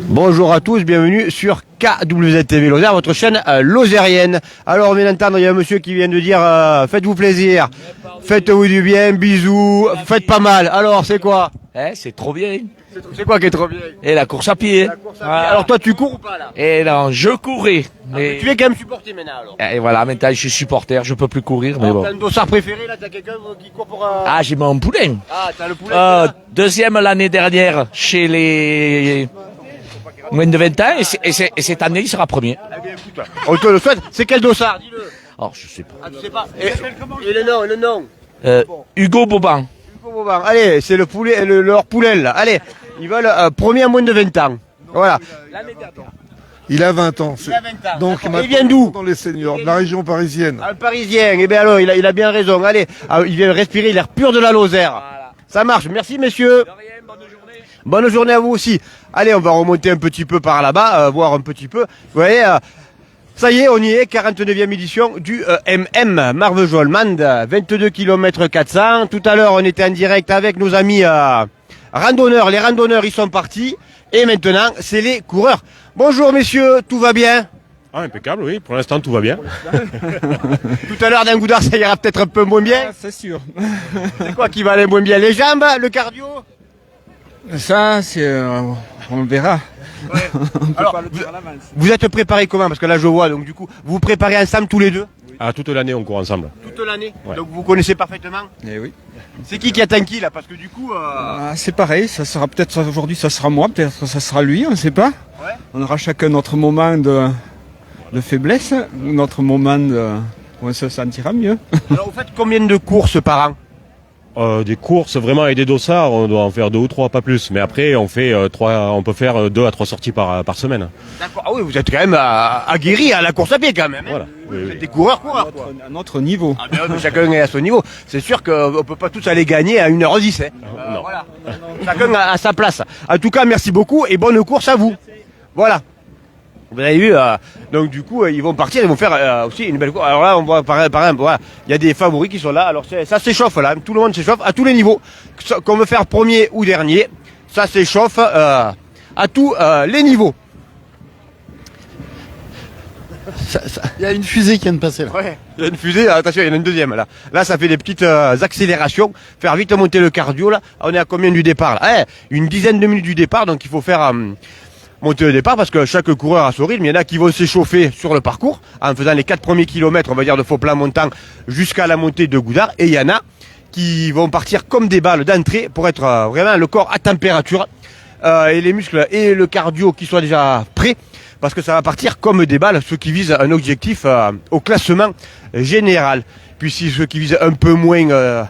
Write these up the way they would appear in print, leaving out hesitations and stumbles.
Bonjour à tous, bienvenue sur KWZTV Lozère, votre chaîne lozérienne. Alors on vient d'entendre, il y a un monsieur qui vient de dire faites-vous plaisir, faites-vous du bien, bisous, faites pas mal. Alors c'est quoi? C'est trop bien. C'est quoi qui est trop bien? Et la course à pied. Alors toi tu cours ou pas là? Et non, je courais. Mais... Tu es quand même supporté maintenant alors? Et voilà, maintenant je suis supporter, je peux plus courir, mais bon. T'as un dossard préféré là? T'as quelqu'un qui court pour... Ah, j'ai mon poulain. Ah, t'as le poulet Deuxième l'année dernière chez les moins de 20 ans et cette année il sera premier. Eh bien, écoute, on te le souhaite. C'est quel dossard? Dis-le. Oh, je sais pas. Ah, tu sais pas. Et le nom? Hugo Boban. Allez, c'est le poulet, leur poulet là. Allez, ils veulent premier à moins de 20 ans. Voilà. Il a 20 ans. Il a 20 ans. Donc Il vient d'où? dans les seniors, de la région parisienne. Un Parisien. Eh bien alors, il a bien raison. Allez, il vient respirer l'air pur de la Lozère. Voilà. Ça marche. Merci messieurs. Bonne journée à vous aussi. Allez, on va remonter un petit peu par là-bas, voir un petit peu. Vous voyez, ça y est, on y est, 49e édition du MM Marvejols-Mende, 22 km 400. Tout à l'heure, on était en direct avec nos amis randonneurs. Les randonneurs, ils sont partis. Et maintenant, c'est les coureurs. Bonjour messieurs, tout va bien? Ah, impeccable, oui. Pour l'instant, tout va bien. Tout à l'heure, d'un Goudard, ça ira peut-être un peu moins bien. Ah, c'est sûr. C'est quoi qui va aller moins bien? Les jambes, le cardio? Ça, c'est, on verra. Ouais. Alors, vous êtes préparés comment? Parce que là, je vois, donc du coup, vous vous préparez ensemble tous les deux? Ah, toute l'année, on court ensemble. Toute l'année? Ouais. Donc vous connaissez parfaitement? Eh oui. C'est qui attend qui là? Parce que du coup... C'est pareil, ça sera peut-être aujourd'hui, ça sera moi, peut-être ça sera lui, on ne sait pas. Ouais. On aura chacun notre moment de faiblesse, notre moment où on se sentira mieux. Alors vous faites combien de courses par an? Des courses vraiment et des dossards, on doit en faire 2 ou 3, pas plus. Mais après, on peut faire 2 à 3 sorties par semaine. D'accord. Ah oui, vous êtes quand même aguerris à la course à pied quand même. Hein. Voilà. Vous êtes des coureurs quoi. À notre niveau. Ah, mais chacun est à son niveau. C'est sûr qu'on peut pas tous aller gagner à 1h10. Hein. Non. Voilà. Chacun a sa place. En tout cas, merci beaucoup et bonne course à vous. Voilà. Vous avez vu, donc du coup, ils vont partir, ils vont faire aussi une belle course. Alors là, on voit par exemple, voilà, il y a des favoris qui sont là. Alors ça s'échauffe là, tout le monde s'échauffe à tous les niveaux. Qu'on veut faire premier ou dernier, ça s'échauffe à tous les niveaux. Il y a une fusée qui vient de passer là. Ouais, il y a une fusée, attention, il y en a une deuxième là. Là, ça fait des petites accélérations, faire vite monter le cardio là. On est à combien du départ là? Une dizaine de minutes du départ, donc il faut faire... monter le départ parce que chaque coureur a son rythme. Il y en a qui vont s'échauffer sur le parcours en faisant les 4 premiers kilomètres, on va dire, de faux plat montant jusqu'à la montée de Goudard. Et il y en a qui vont partir comme des balles d'entrée pour être vraiment le corps à température et les muscles et le cardio qui soient déjà prêts parce que ça va partir comme des balles, ceux qui visent un objectif au classement général. Puis si ceux qui visent un peu moins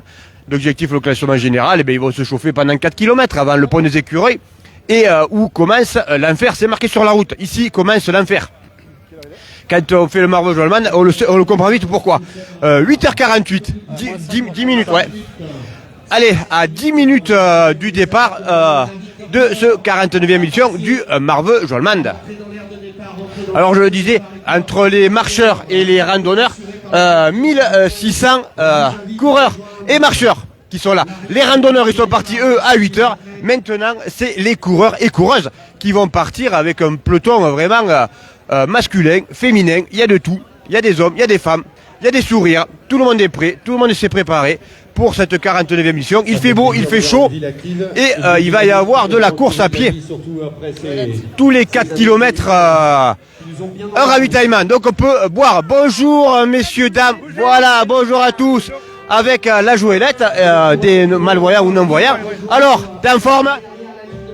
l'objectif au classement général, eh bien, ils vont se chauffer pendant 4 kilomètres avant le pont des Écureuils. Et où commence l'enfer, c'est marqué sur la route. Ici commence l'enfer. Quand on fait le Marvejols-Mende, on le comprend vite pourquoi. 8h48, 10 minutes, ouais. Allez, à 10 minutes du départ de ce 49e édition du Marvejols-Mende. Alors je le disais, entre les marcheurs et les randonneurs, 1600 coureurs et marcheurs qui sont là. Les randonneurs, ils sont partis, eux, à 8h. Maintenant, c'est les coureurs et coureuses qui vont partir avec un peloton vraiment masculin, féminin. Il y a de tout. Il y a des hommes, il y a des femmes, il y a des sourires. Tout le monde est prêt, tout le monde s'est préparé pour cette 49e édition. Il fait beau, il fait chaud et il va y avoir de la course à pied. Tous les 4 km, un ravitaillement. Donc on peut boire. Bonjour messieurs, dames. Voilà, bonjour à tous. Avec la joëlette des malvoyants ou non-voyants. Alors, t'es en forme?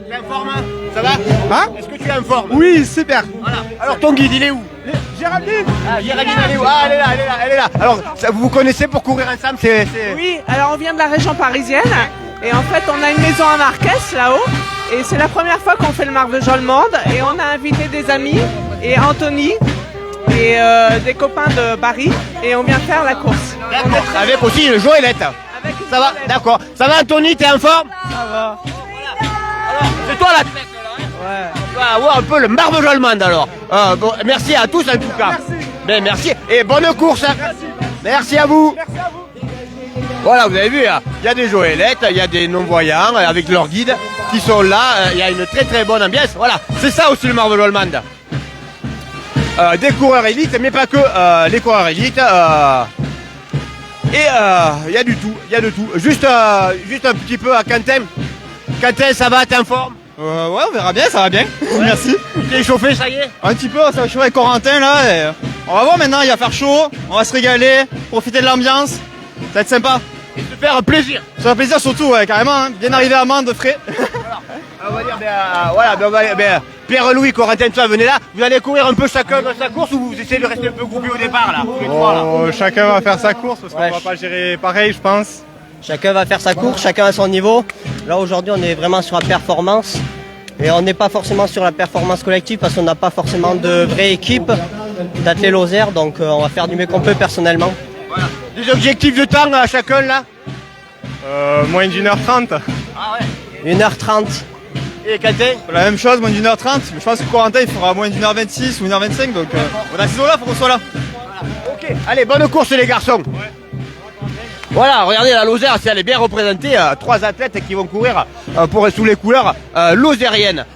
T'es en forme? Ça va? Hein? Est-ce que tu es en forme? Oui, super. Voilà. Alors ton guide, il est où? Géraldine. Ah, Géraldine, elle est où? Ah, elle est là, elle est là, elle est là. Alors, vous vous connaissez pour courir ensemble? Oui, alors on vient de la région parisienne. Et en fait, on a une maison à Marquès, là-haut. Et c'est la première fois qu'on fait le Marvejols-Mende. Et on a invité des amis. Et Anthony. Et des copains de Paris. Et on vient faire la course. Avec aussi une joëlette. Ça va? D'accord. Ça va Anthony, t'es en forme? Ça va. Alors, c'est toi l'athlète là, hein? Ouais. Tu vas avoir un peu le Marvejols-Mende alors. Bon, merci à tous en tout cas. Ben, merci. Et bonne course. Merci à vous. Merci à vous. Voilà, vous avez vu, il y a des joëlettes, il y a des non-voyants avec leur guide. qui sont là. Il y a une très très bonne ambiance. Voilà, c'est ça aussi le Marvel Allemand. Des coureurs élites, mais pas que les coureurs élites. Et il y a du tout, il y a de tout. Juste un petit peu à Quentin. Quentin, ça va, t'es en forme? Ouais, on verra bien, ça va bien. Merci. Tu t'es chauffé, ça y est? Un petit peu, ça va chauffer avec Corentin là. Et on va voir maintenant, il va faire chaud, on va se régaler, profiter de l'ambiance. Ça va être sympa. Et se faire plaisir. Ça va faire plaisir surtout, ouais, carrément. Hein. Bien arrivé à Mende, frais. On va dire, Pierre-Louis, Corentin, tout ça, venez là. Vous allez courir un peu chacun dans sa course ou vous essayez de rester un peu groupés au départ là, tous les trois, là? Chacun va faire sa course parce qu'on va pas gérer pareil, je pense. Chacun va faire sa course, chacun à son niveau. Là aujourd'hui on est vraiment sur la performance et on n'est pas forcément sur la performance collective parce qu'on n'a pas forcément de vraie équipe d'athlètes Lozère, donc on va faire du mieux qu'on peut personnellement. Voilà. Des objectifs de temps à chacun là? Moins d'1h30. Ah ouais. 1h30. Et Quentin? La même chose, moins d'1h30. Mais je pense que Corentin il fera moins d'1h26 ou 1h25, donc on a ces eaux-là, faut qu'on soit là. Ok, allez, bonne course les garçons. Voilà, regardez la Lozère, si elle est bien représentée, 3 athlètes qui vont courir sous les couleurs lozériennes.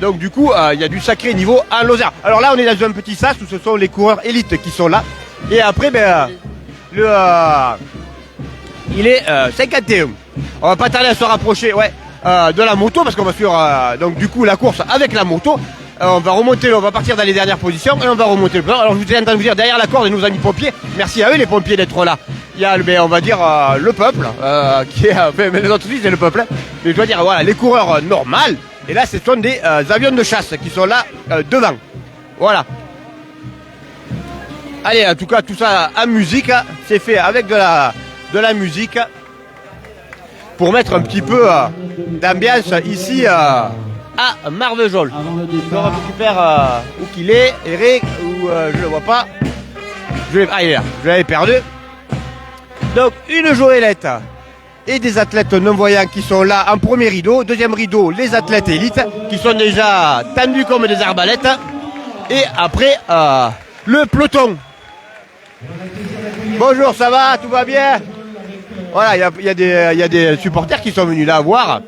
Donc du coup, il y a du sacré niveau en Lozère. Alors là, on est dans un petit sas où ce sont les coureurs élites qui sont là. Et après, il est 51. On va pas tarder à se rapprocher, de la moto parce qu'on va faire donc du coup la course avec la moto. On va remonter, on va partir dans les dernières positions et on va remonter le plan. Alors je vous ai entendu dire derrière la corde et nos amis pompiers, merci à eux les pompiers d'être là. Il y a on va dire le peuple qui est, mais les autres aussi c'est le peuple. Hein. Mais je dois dire voilà les coureurs normales et là ce sont des avions de chasse qui sont là devant. Voilà. Allez, en tout cas tout ça en musique, hein, c'est fait avec de la musique pour mettre un petit peu d'ambiance ici à Marvejols. Je récupère où qu'il est, Eric, ou je le vois pas. Il est là, je l'avais perdu. Donc une Joëlette et des athlètes non-voyants qui sont là en premier rideau. Deuxième rideau, les athlètes élites qui sont déjà tendus comme des arbalètes. Et après, le peloton. Bonjour, ça va? Tout va bien? Voilà, il y a des supporters qui sont venus là voir.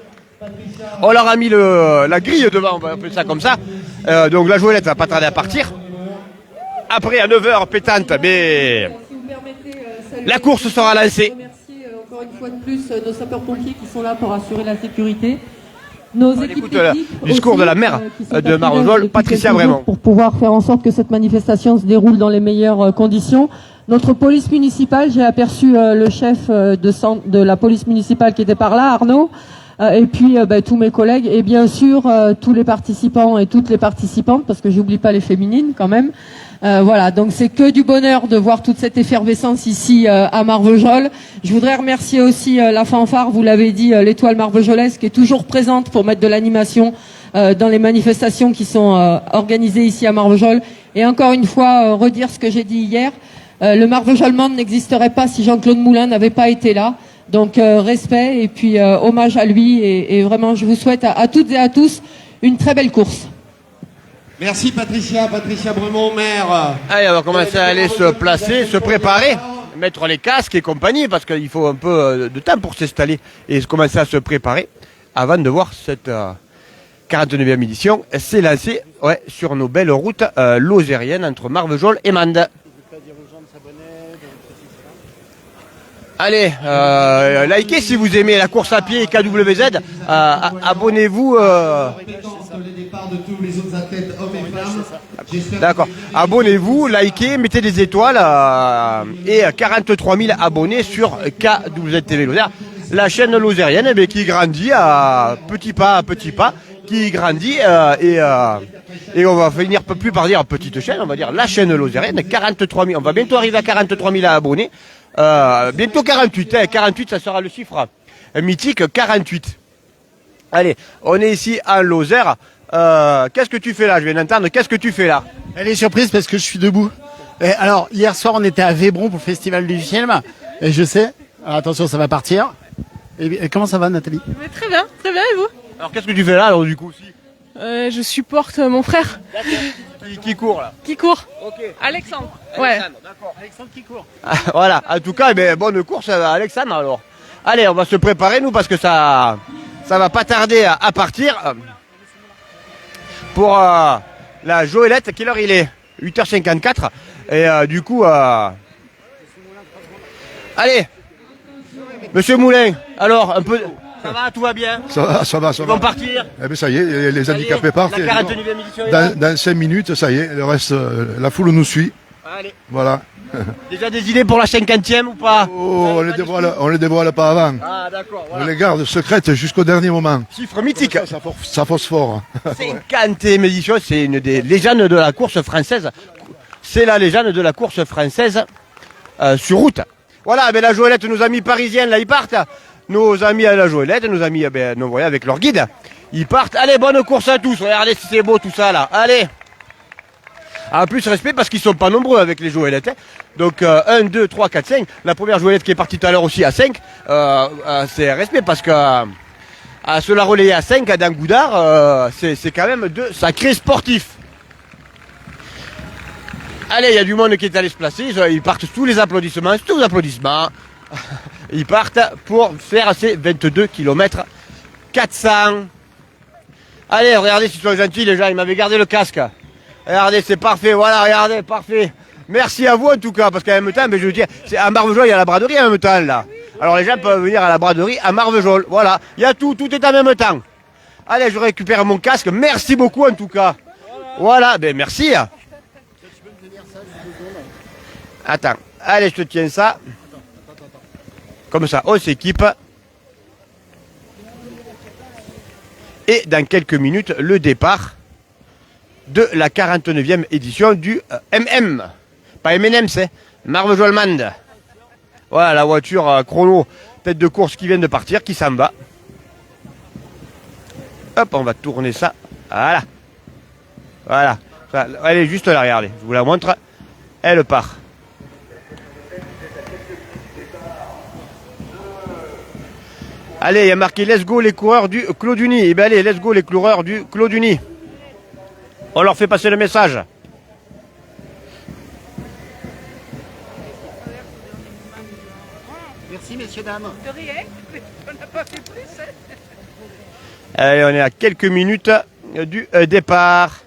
On leur a mis la grille devant, on va appeler ça comme ça. Donc la Joëlette va pas tarder à partir. Après, à 9h, pétante, mais la course sera lancée. Remercier encore une fois de plus nos sapeurs-pompiers qui sont là pour assurer la sécurité. Nos équipes le discours aussi, de la maire de Marvejols, Patricia Vraiment. Pour pouvoir faire en sorte que cette manifestation se déroule dans les meilleures conditions. Notre police municipale, j'ai aperçu le chef de la police municipale qui était par là, Arnaud, et puis tous mes collègues, et bien sûr tous les participants et toutes les participantes, parce que j'oublie pas les féminines quand même. Voilà, donc c'est que du bonheur de voir toute cette effervescence ici à Marvejols. Je voudrais remercier aussi la fanfare, vous l'avez dit, l'étoile marvejolaise qui est toujours présente pour mettre de l'animation dans les manifestations qui sont organisées ici à Marvejols. Et encore une fois, redire ce que j'ai dit hier, le Marvejols n'existerait pas si Jean-Claude Moulin n'avait pas été là. Donc respect et puis hommage à lui et vraiment je vous souhaite à toutes et à tous une très belle course. Merci Patricia Bremont, maire. Allez, on va commencer à aller se placer, se préparer, mettre les casques et compagnie, parce qu'il faut un peu de temps pour s'installer et commencer à se préparer avant de voir cette 49e édition s'élancer sur nos belles routes lozériennes entre Marvejols et Mende. Allez, likez si vous aimez la course à pied et KWZ, abonnez-vous. D'accord, abonnez-vous, likez, mettez des étoiles et 43 000 abonnés sur KWZ TV Lozère, la chaîne lozérienne qui grandit à petits pas, qui grandit et on va finir plus par dire petite chaîne, on va dire la chaîne lozérienne, 43 000, on va bientôt arriver à 43 000 abonnés. Bientôt 48, 48 ça sera le chiffre mythique 48. Allez, on est ici à Lozère. Qu'est-ce que tu fais là? Je viens d'entendre, qu'est-ce que tu fais là? Elle est surprise parce que je suis debout. Et alors, hier soir, on était à Vébron pour le festival du film. Et je sais, alors attention, ça va partir. Et comment ça va, Nathalie? Mais très bien, et vous? Alors qu'est-ce que tu fais là alors, du coup aussi? Je supporte mon frère. Qui court là? Qui court? Ok. Alexandre. D'accord. Alexandre qui court. Voilà, en tout cas, bonne course Alexandre alors. Allez, on va se préparer nous parce que ça ça va pas tarder à partir pour la Joëlette. Quelle heure il est? 8h54. Et du coup, allez, Monsieur Moulin, alors un peu... Ça va, tout va bien? Ça va, ça va, ça Ils va. vont partir? Eh bien, ça y est, les handicapés partent. La 49e édition est là. Dans 5 minutes, ça y est, le reste, la foule nous suit. Allez. Voilà. Déjà des idées pour la 50e ou pas? Oh, on les dévoile pas avant. Ah d'accord, voilà. On les garde secrètes jusqu'au dernier moment. Chiffre mythique. Ça phosphore. 50e édition, c'est une des légendes de la course française. C'est la légende de la course française sur route. Voilà, ben la Joëlette, nos amis parisiens, là, ils partent. Nos amis à la Joëlette, nos amis, nous voyons avec leur guide. Ils partent. Allez, bonne course à tous. Regardez si c'est beau tout ça, là. Allez. En plus, respect parce qu'ils sont pas nombreux avec les Joëlettes. Hein. Donc, 1, 2, 3, 4, 5. La première Joëlette qui est partie tout à l'heure aussi à 5. C'est respect parce que se la relayer à 5 dans Goudard, c'est quand même deux sacrés sportifs. Allez, il y a du monde qui est allé se placer. Ils partent sous les applaudissements. Sous les applaudissements. Ils partent pour faire ces 22 km 400. Allez, regardez s'ils sont gentils les gens. Ils m'avaient gardé le casque. Regardez, c'est parfait. Voilà, regardez, parfait. Merci à vous en tout cas, parce qu'en même temps, je veux dire, à Marvejols, il y a la braderie en même temps là. Alors les gens peuvent venir à la braderie à Marvejols. Voilà, il y a tout est en même temps. Allez, je récupère mon casque. Merci beaucoup en tout cas. Voilà, ben merci. Attends, allez, je te tiens ça. Comme ça, on s'équipe. Et dans quelques minutes, le départ de la 49e édition du MM. Pas M&M, c'est Marvejols Mande. Voilà, la voiture chrono, tête de course qui vient de partir, qui s'en va. Hop, on va tourner ça. Voilà. Voilà. Elle est juste là, regardez. Je vous la montre. Elle part. Allez, il y a marqué let's go les coureurs du Clos du Nid. Eh bien allez, let's go les coureurs du Clos du Nid. On leur fait passer le message. Merci messieurs, dames. De rien, on n'a pas fait plus. Allez, on est à quelques minutes du départ.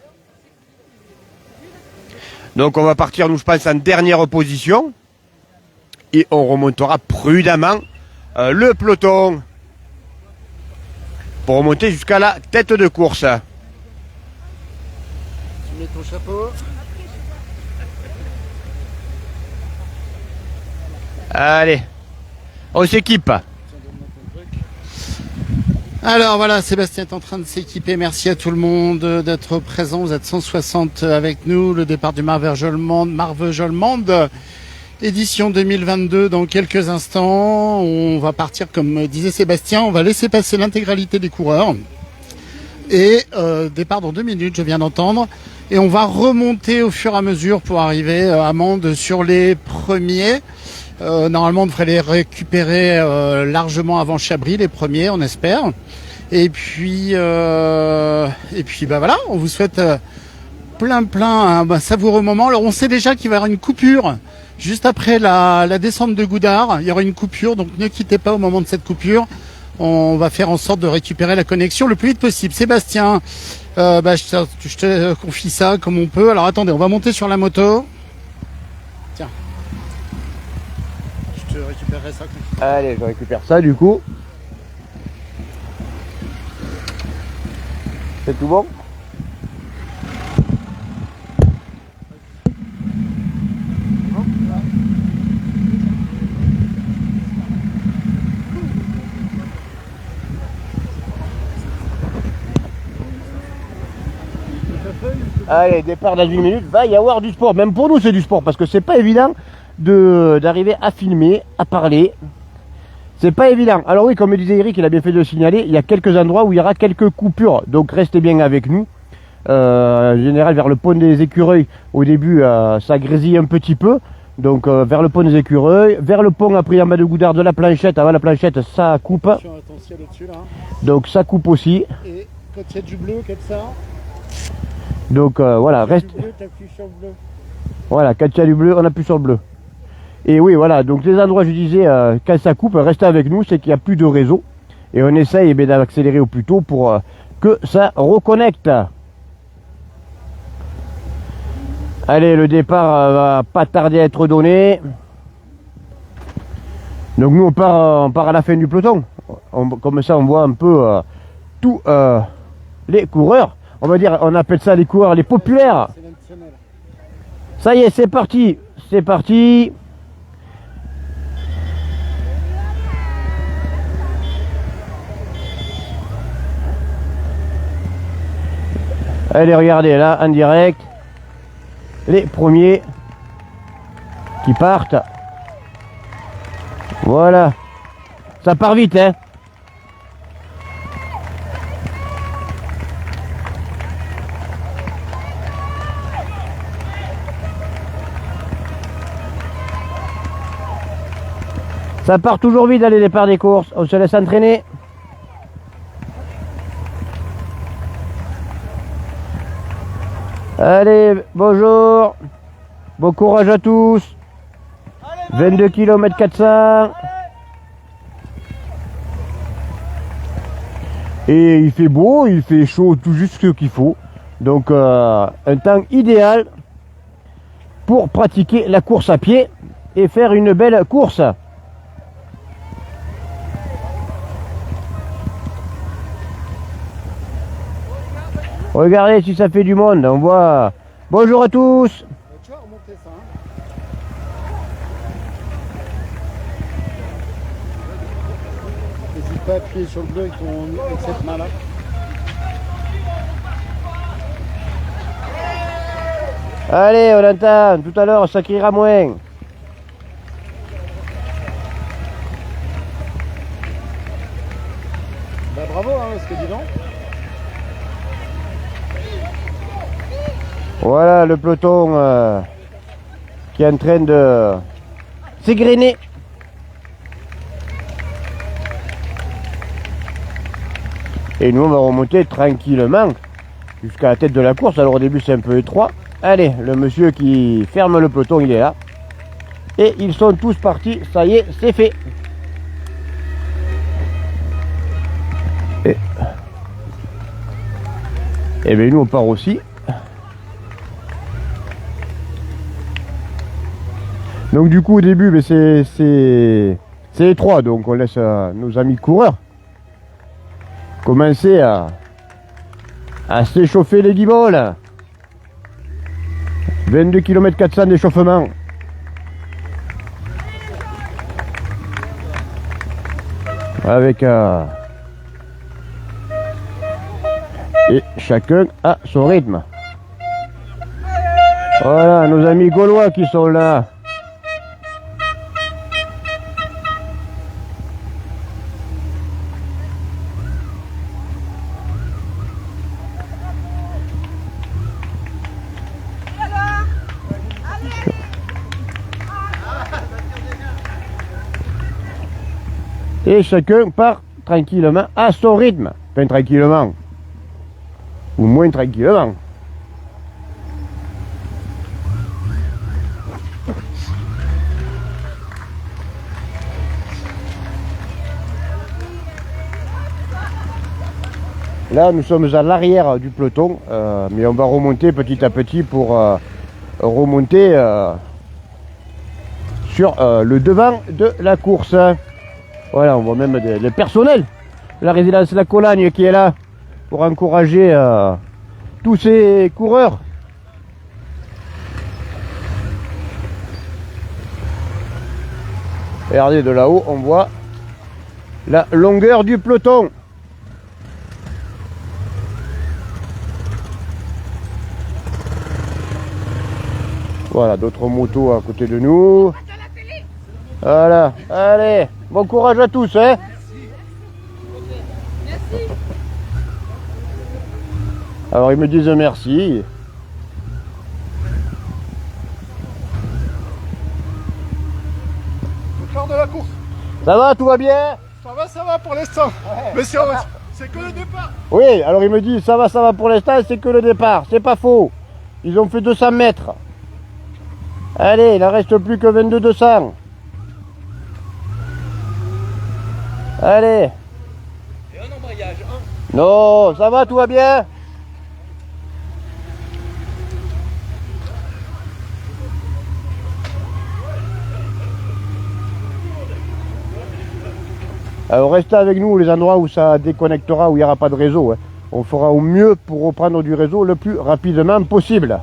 Donc on va partir, nous je pense, en dernière position. Et on remontera prudemment le peloton. Pour remonter jusqu'à la tête de course. Tu mets ton chapeau. Allez, on s'équipe. Alors voilà, Sébastien est en train de s'équiper. Merci à tout le monde d'être présent. Vous êtes 160 avec nous. Le départ du Marvejols Mande, édition 2022. Dans quelques instants, on va partir, comme disait Sébastien, on va laisser passer l'intégralité des coureurs. Et départ dans 2 minutes, je viens d'entendre. Et on va remonter au fur et à mesure pour arriver à Mende sur les premiers. Normalement, on devrait les récupérer largement avant Chabris, les premiers, on espère. Et puis bah voilà, on vous souhaite plein un savoureux moment. Alors, on sait déjà qu'il va y avoir une coupure juste après la descente de Goudard. Il y aura une coupure, donc ne quittez pas au moment de cette coupure. On va faire en sorte de récupérer la connexion le plus vite possible. Sébastien, je te confie ça comme on peut. Alors attendez, on va monter sur la moto. Tiens. Je te récupérerai ça. Allez, je récupère ça du coup. C'est tout bon? Allez, départ dans 1 minute, va y avoir du sport. Même pour nous, c'est du sport parce que c'est pas évident d'arriver à filmer, à parler. C'est pas évident. Alors oui, comme me disait Eric, il a bien fait de le signaler, il y a quelques endroits où il y aura quelques coupures. Donc restez bien avec nous. En général, vers le pont des Écureuils, au début, ça grésille un petit peu. Donc vers le pont des Écureuils, vers le pont après en bas de Goudard de la Planchette, avant la Planchette, ça coupe. Donc ça coupe aussi. Et quand il y a du bleu comme ça. Donc voilà, reste. Voilà, quand il y a du bleu, on appuie sur le bleu. Et oui, voilà, donc les endroits, je disais, quand ça coupe, restez avec nous, c'est qu'il n'y a plus de réseau. Et on essaye d'accélérer au plus tôt pour que ça reconnecte. Allez, le départ va pas tarder à être donné. Donc nous on part à la fin du peloton. Comme ça on voit un peu tous les coureurs. On va dire, on appelle ça les coureurs les populaires. Ça y est, c'est parti. C'est parti. Allez, regardez là, en direct. Les premiers qui partent. Voilà. Ça part vite, hein. Ça part toujours vite à les départs des courses. On se laisse entraîner. Allez, bonjour. Bon courage à tous. 22 km 400. Et il fait beau, il fait chaud, tout juste ce qu'il faut. Donc un temps idéal pour pratiquer la course à pied et faire une belle course. Regardez si ça fait du monde, on voit. Bonjour à tous. Tu vas remonter ça, hein. N'hésite pas à appuyer sur le bleu avec cette main là. Allez, on entend, tout à l'heure ça criera moins. Bah bravo, hein, parce que dis donc. Voilà le peloton qui est en train de s'égrener. Et nous on va remonter tranquillement jusqu'à la tête de la course. Alors au début c'est un peu étroit. Allez, le monsieur qui ferme le peloton il est là. Et ils sont tous partis, ça y est, c'est fait. Et bien nous on part aussi. Donc du coup au début c'est étroit, donc on laisse nos amis coureurs commencer à s'échauffer les guiboles. 22 km 400 d'échauffement. Avec et chacun a son rythme. Voilà nos amis gaulois qui sont là. Et chacun part tranquillement à son rythme. Enfin tranquillement. Ou moins tranquillement. Là nous sommes à l'arrière du peloton. Mais on va remonter petit à petit pour remonter sur le devant de la course. Voilà, on voit même le personnel, la résidence La Colagne qui est là pour encourager tous ces coureurs. Regardez de là-haut, on voit la longueur du peloton. Voilà, d'autres motos à côté de nous. Voilà, allez, bon courage à tous, hein. Merci. Alors ils me disent merci. Le quart de la course. Ça va, tout va bien? Ça va pour l'instant. Ouais, mais c'est que le départ. Oui, alors il me dit ça va pour l'instant, c'est que le départ. C'est pas faux. Ils ont fait 200 mètres. Allez, il n'en reste plus que 22 200. Allez. Non, ça va, tout va bien? Alors restez avec nous les endroits où ça déconnectera, où il n'y aura pas de réseau. Hein. On fera au mieux pour reprendre du réseau le plus rapidement possible.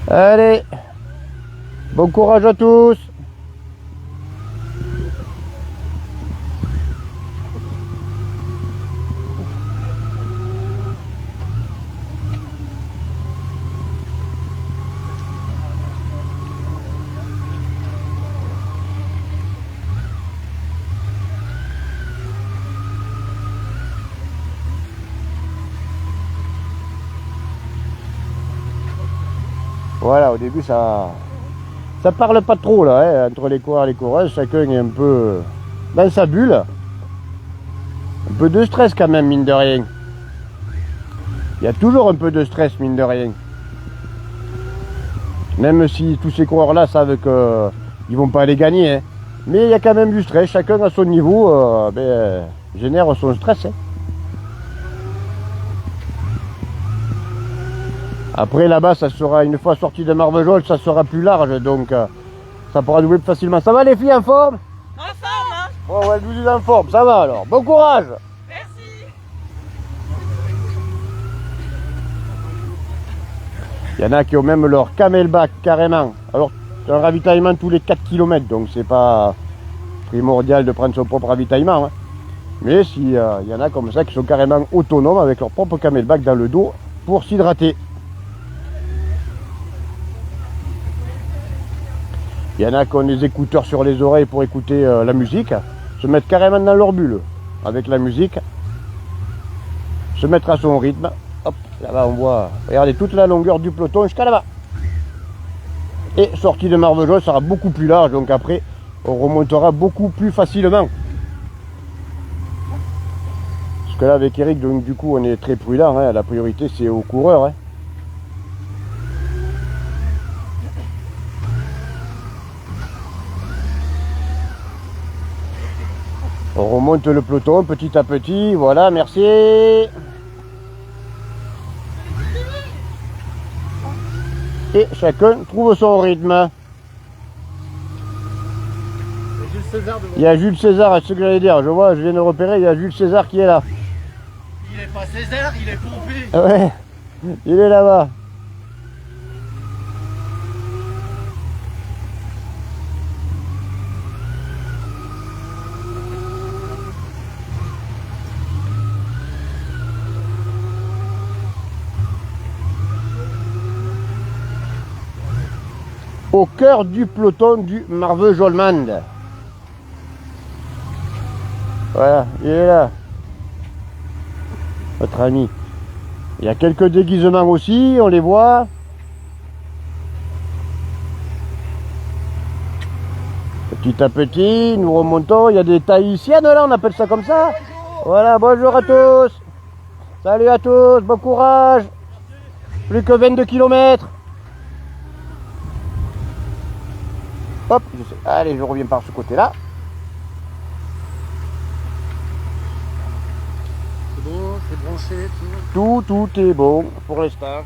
Allez, bon courage à tous. Voilà, au début ça parle pas trop là, hein, entre les coureurs et les coureuses, chacun est un peu dans sa bulle. Un peu de stress quand même, mine de rien. Il y a toujours un peu de stress, mine de rien. Même si tous ces coureurs là savent qu'ils vont pas les gagner. Hein. Mais il y a quand même du stress, chacun à son niveau génère son stress. Hein. Après là-bas, ça sera, une fois sorti de Marvejols, ça sera plus large, donc ça pourra doubler plus facilement. Ça va les filles, en forme? En forme, hein? Bon, ouais, vous êtes en forme, ça va alors. Bon courage! Merci! Il y en a qui ont même leur camelback carrément. Alors, c'est un ravitaillement tous les 4 km, donc c'est pas primordial de prendre son propre ravitaillement. Hein. Mais s'il y en a comme ça qui sont carrément autonomes avec leur propre camelback dans le dos pour s'hydrater. Il y en a qui ont des écouteurs sur les oreilles pour écouter la musique, se mettre carrément dans leur bulle avec la musique, se mettre à son rythme. Hop, là-bas on voit, regardez toute la longueur du peloton jusqu'à là-bas. Et sortie de Marvejols sera beaucoup plus large, donc après on remontera beaucoup plus facilement. Parce que là avec Eric, donc du coup on est très prudent, hein, la priorité c'est aux coureurs. Hein. On remonte le peloton petit à petit, voilà, merci. Et chacun trouve son rythme. Il y a Jules César, c'est ce que j'allais dire, je vois, je viens de repérer, il y a Jules César qui est là. Il est pas César, il est pompé. Ouais, il est là-bas. Au cœur du peloton du Marvejols. Voilà, il est là. Notre ami. Il y a quelques déguisements aussi, on les voit. Petit à petit, nous remontons. Il y a des tahitiennes là, on appelle ça comme ça. Voilà, bonjour à tous. Salut à tous, bon courage. Plus que 22 km. Hop, allez, je reviens par ce côté-là. C'est bon, c'est branché, Tout est bon pour l'instant.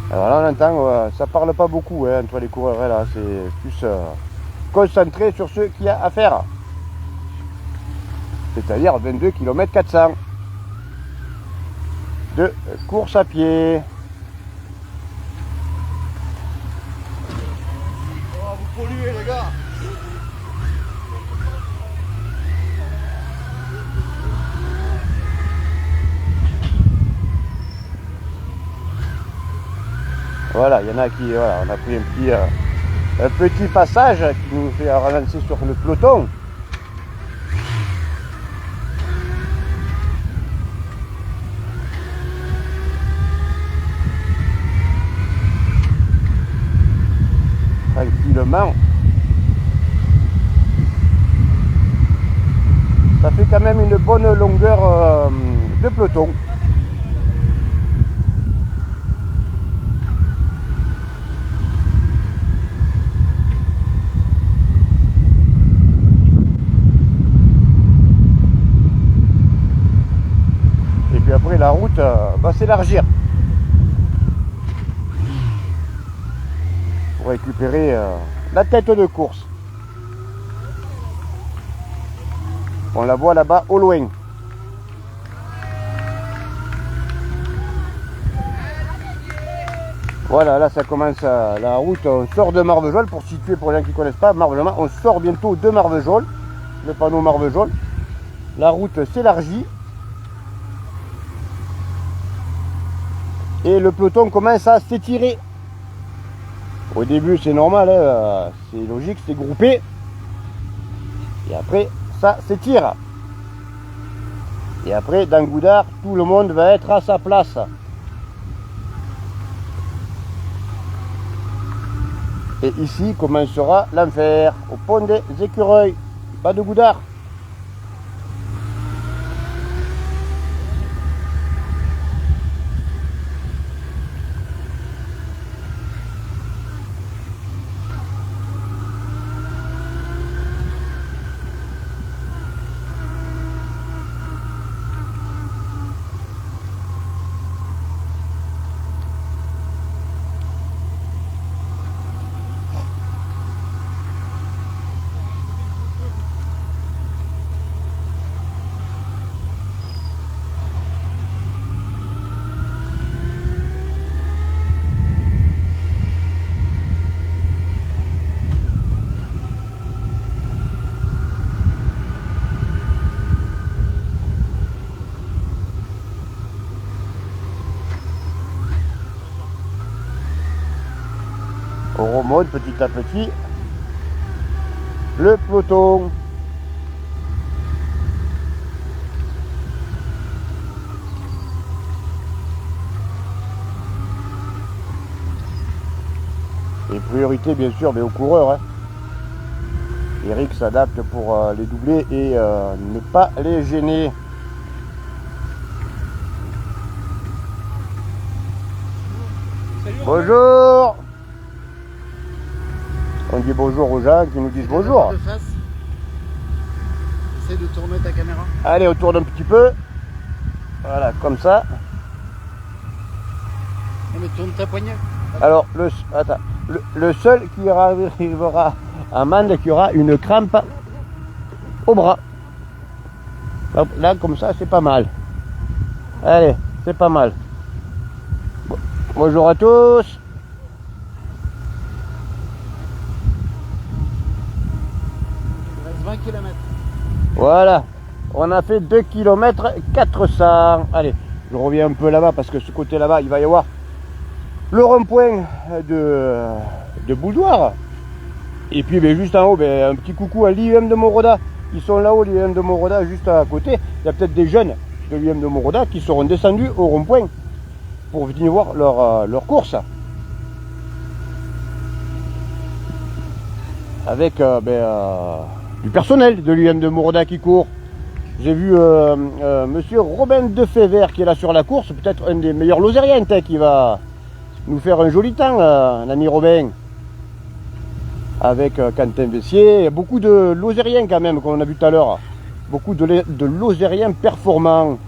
Alors là on entend, ça parle pas beaucoup hein, entre les coureurs, hein, là c'est plus concentré sur ce qu'il y a à faire. C'est-à-dire 22 km 400 de course à pied. Oh, vous polluez les gars. Voilà, il y en a qui, voilà, on a pris un Un petit passage qui nous fait avancer sur le peloton. Tranquillement. Ça fait quand même une bonne longueur de peloton. Et puis après la route va s'élargir pour récupérer la tête de course. On la voit là-bas au loin. Voilà, là ça commence la route, on sort de Marvejols, pour situer pour les gens qui ne connaissent pas, Marvejols, on sort bientôt de Marvejols, le panneau Marvejols. La route s'élargit. Et le peloton commence à s'étirer. Au début c'est normal, hein, c'est logique, c'est groupé. Et après ça s'étire. Et après dans Goudard, tout le monde va être à sa place. Et ici commencera l'enfer, au pont des Écureuils. Pas de Goudard. On remonte petit à petit le peloton. Et priorité bien sûr mais aux coureurs. Hein. Eric s'adapte pour les doubler et ne pas les gêner. Salut, bonjour. On dit bonjour aux gens qui nous disent bonjour. Essaye de tourner ta caméra. Allez, on tourne un petit peu. Voilà, comme ça. Non mais tourne ta poignée. Alors, le seul qui arrivera à Mende, qui aura une crampe au bras. Là, comme ça, c'est pas mal. Allez, c'est pas mal. Bonjour à tous. Il reste 20 km. Voilà, on a fait 2 km 400. Allez, je reviens un peu là-bas parce que ce côté là-bas, il va y avoir le rond-point de Boudoir. Et puis ben, juste en haut, ben, un petit coucou à l'IUM de Moroda. Ils sont là-haut, l'IUM de Moroda, juste à côté. Il y a peut-être des jeunes de l'IUM de Moroda qui seront descendus au rond-point pour venir voir leur course. Avec du personnel de l'IUM de Moroda qui court. J'ai vu monsieur Robin Defebvre qui est là sur la course, peut-être un des meilleurs Lozériens qui va nous faire un joli temps, l'ami Robin. Avec Quentin Vessier, il y a beaucoup de Lozériens quand même, comme on a vu tout à l'heure. Beaucoup de Lozériens performants.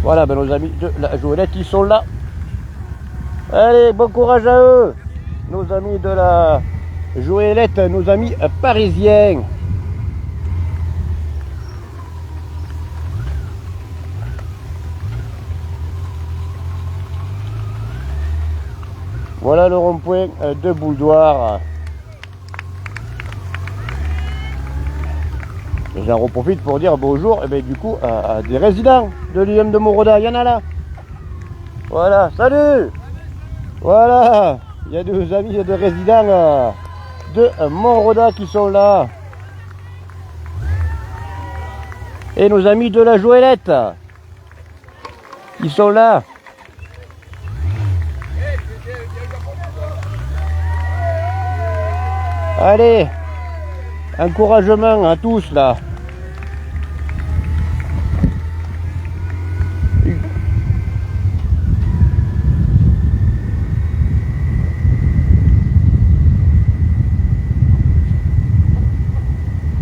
Voilà, ben nos amis de la Joëlette, ils sont là. Allez, bon courage à eux. Nos amis de la Joëlette, nos amis parisiens. Voilà le rond-point de Boudoir. Et j'en profite pour dire bonjour du coup à des résidents de l'IUM de Moroda. Il y en a là. Voilà, salut. Voilà, il y a deux amis et deux résidents de Montroda qui sont là. Et nos amis de la Joëlette, ils sont là. Allez, encouragement à tous là.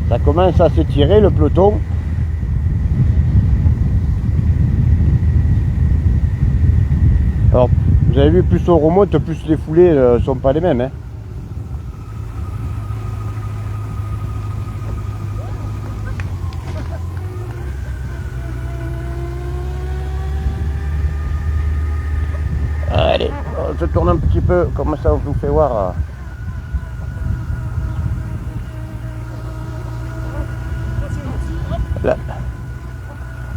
Ça commence à s'étirer le peloton. Alors, vous avez vu, plus on remonte, plus les foulées ne sont pas les mêmes. Hein. Allez, on se tourne un petit peu, comme ça on vous fait voir. Là.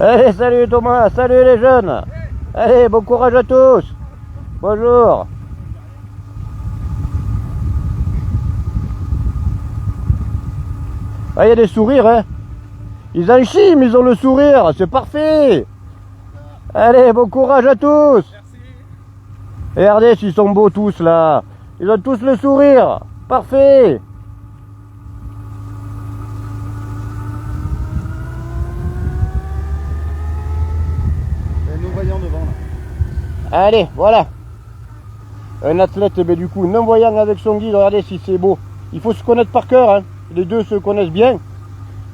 Allez, salut Thomas, salut les jeunes. Allez, bon courage à tous. Bonjour. Ah, il y a des sourires, hein. Ils en chient, mais ils ont le sourire, c'est parfait. Allez, bon courage à tous. Regardez s'ils sont beaux tous là. Ils ont tous le sourire. Parfait. Allez, voilà. Un athlète, ben, du coup, non-voyant avec son guide, regardez si c'est beau. Il faut se connaître par cœur, hein. Les deux se connaissent bien.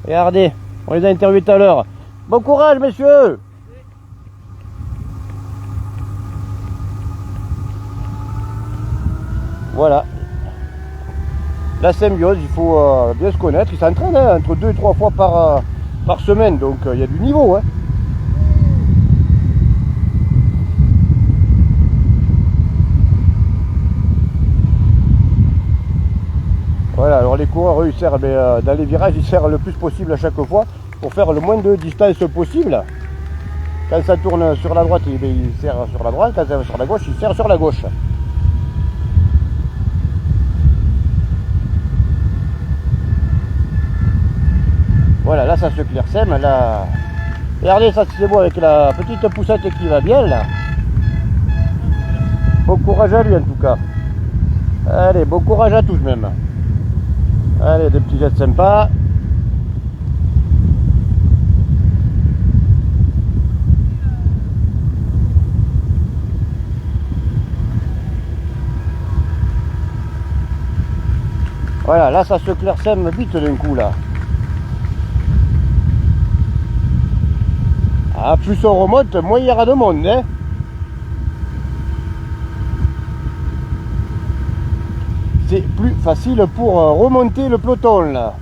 Regardez, on les a interviewés tout à l'heure. Bon courage, messieurs. Voilà. La symbiose, il faut bien se connaître. Ils s'entraînent hein, entre 2 et 3 fois par semaine, donc il y a du niveau. Hein. Voilà, alors les coureurs, eux, ils serrent, dans les virages, ils serrent le plus possible à chaque fois pour faire le moins de distance possible. Quand ça tourne sur la droite, ils serrent sur la droite, quand ça va sur la gauche, ils serrent sur la gauche. Voilà, là ça se clairsème, là. Regardez, ça c'est beau avec la petite poussette qui va bien là. Bon courage à lui en tout cas. Allez, bon courage à tous même. Allez, des petits gestes sympas. Voilà, là ça se clairsème vite d'un coup là. Ah, plus on remonte, moins il y aura de monde, hein. C'est plus facile pour remonter le peloton là.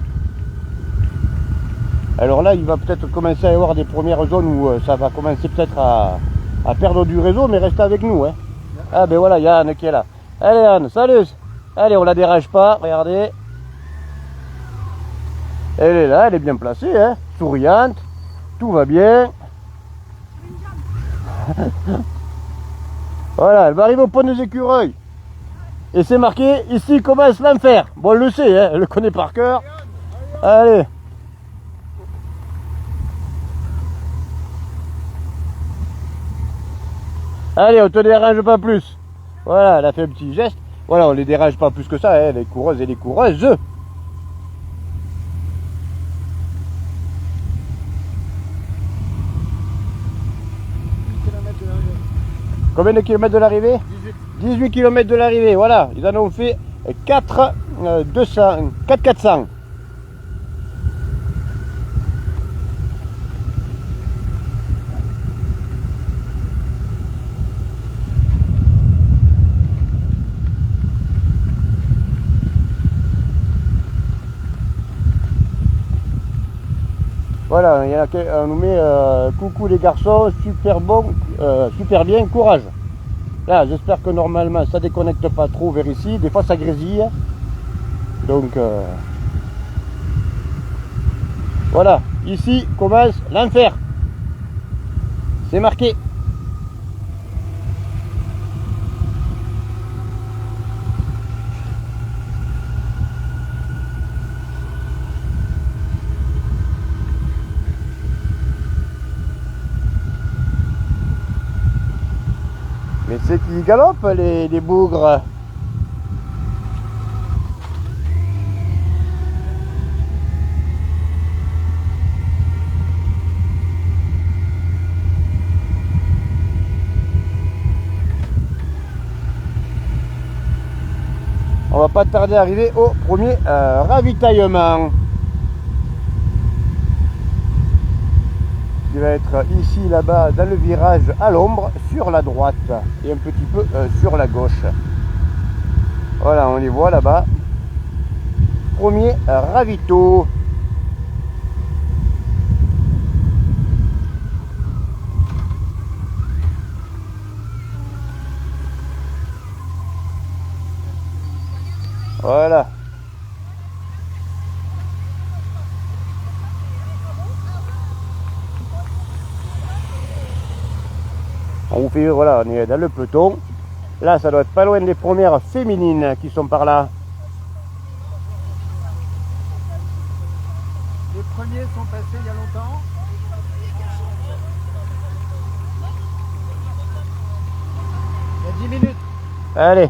Alors là, il va peut-être commencer à y avoir des premières zones où ça va commencer peut-être à perdre du réseau, mais restez avec nous, hein. Ah ben voilà, il y a Anne qui est là. Allez Anne, salut. Allez, on la dérange pas, regardez. Elle est là, elle est bien placée, hein. Souriante, tout va bien. Voilà, elle va arriver au pont des Écureuils. Et c'est marqué, ici commence l'enfer. Bon, elle le sait, hein, elle le connaît par cœur. Allez. Allez, on te dérange pas plus. Voilà, elle a fait un petit geste. Voilà, on les dérange pas plus que ça, hein, les coureuses et les coureuses. Combien de kilomètres de l'arrivée? 18 km de l'arrivée, voilà. Ils en ont fait 4 400. Voilà, il y en a qui nous met coucou les garçons, super bon, super bien, courage. Là, j'espère que normalement ça déconnecte pas trop vers ici. Des fois ça grésille. Donc voilà, ici commence l'enfer. C'est marqué. C'est qui galopent les bougres. On va pas tarder à arriver au premier ravitaillement. Qui va être ici, là-bas, dans le virage à l'ombre, sur la droite et un petit peu sur la gauche. Voilà, on les voit là-bas. Premier ravito. Voilà. On vous fait, voilà, on est dans le peloton. Là, ça doit être pas loin des premières féminines qui sont par là. Les premiers sont passés il y a longtemps. Il y a 10 minutes. Allez.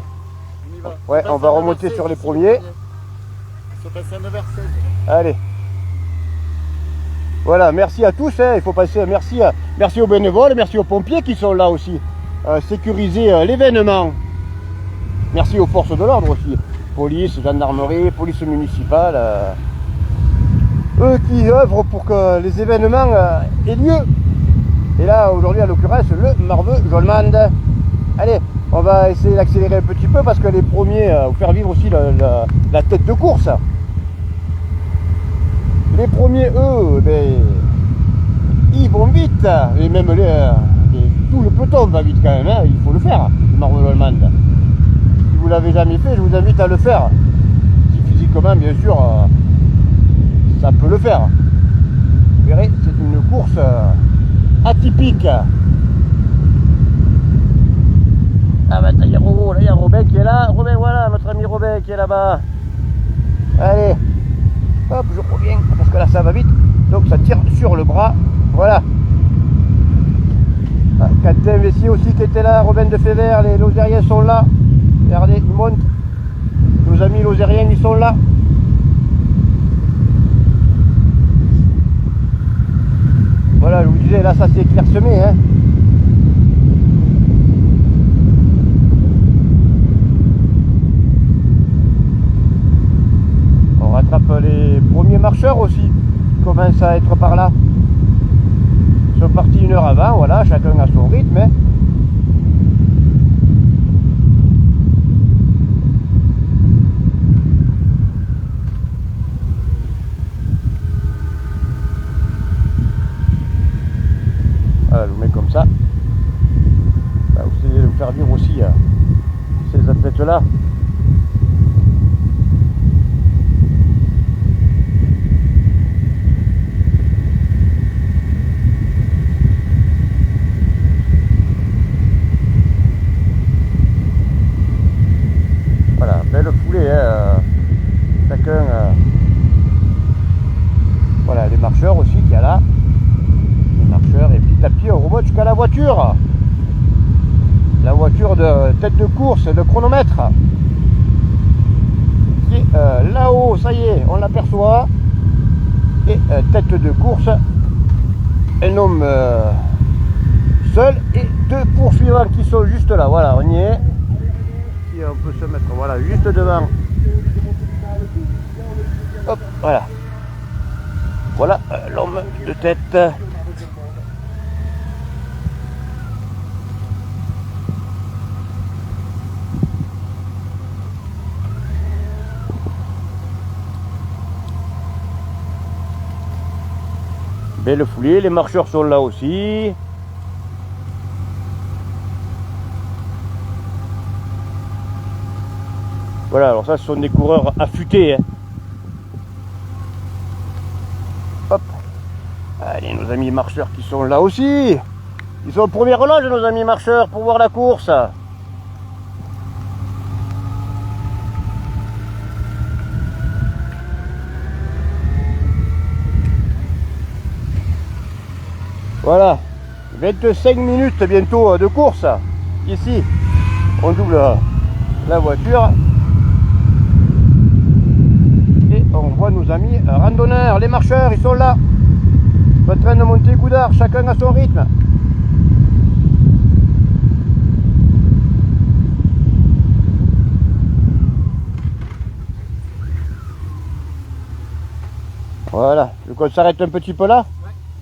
On y va. Ouais, on va remonter sur les premiers. Ils sont passés à 9h16. Allez. Voilà, merci à tous, hein. Il faut passer, merci aux bénévoles, merci aux pompiers qui sont là aussi, sécuriser l'événement. Merci aux forces de l'ordre aussi, police, gendarmerie, police municipale, eux qui œuvrent pour que les événements aient lieu. Et là, aujourd'hui, à l'occurrence, le Marveux-Jolmande. Allez, on va essayer d'accélérer un petit peu parce que les premiers, vous faire vivre aussi la tête de course. Les premiers, eux, ben, ils vont vite, et même tout le peloton va vite quand même, hein. Il faut le faire, le Marveux-Jolmande. Si vous ne l'avez jamais fait, je vous invite à le faire. Si physiquement, bien sûr, ça peut le faire. Vous verrez, c'est une course atypique. Ah bah, il y a Robin qui est là. Robin, voilà, notre ami Robin qui est là-bas. Allez. Hop, je reviens, parce que là ça va vite, donc ça tire sur le bras, voilà. Ah, Quentin Vessier aussi qui était là, Robin de Févert, les Lozériens sont là. Regardez, ils montent. Nos amis Lozériens, ils sont là. Voilà, je vous disais, là ça s'est clairsemé, hein. On rattrape les premiers marcheurs aussi, qui commencent à être par là. Ils sont partis 1 heure avant, voilà, chacun a son rythme. Hein. Voilà, je vous mets comme ça. Là, vous essayez de vous faire vivre aussi ces athlètes-là. Belle foulée, hein. Chacun. Voilà, les marcheurs aussi qu'il y a là. Les marcheurs, et petit à petit on remonte jusqu'à la voiture. La voiture de tête de course, de chronomètre. Qui est là-haut, ça y est, on l'aperçoit. Et tête de course, un homme seul et 2 poursuivants qui sont juste là. Voilà, on y est. On peut se mettre, voilà, juste devant. Hop, voilà. Voilà l'homme de tête. Belle foulée, les marcheurs sont là aussi. Voilà, alors ça, ce sont des coureurs affûtés. Hein. Hop. Allez, nos amis marcheurs qui sont là aussi. Ils sont au premier loge, nos amis marcheurs, pour voir la course. Voilà. 25 minutes bientôt de course, ici. On double la voiture. Et on voit nos amis randonneurs, les marcheurs, ils sont là. Ils sont en train de monter Goudard, chacun à son rythme. Voilà, je qu'on s'arrête un petit peu là.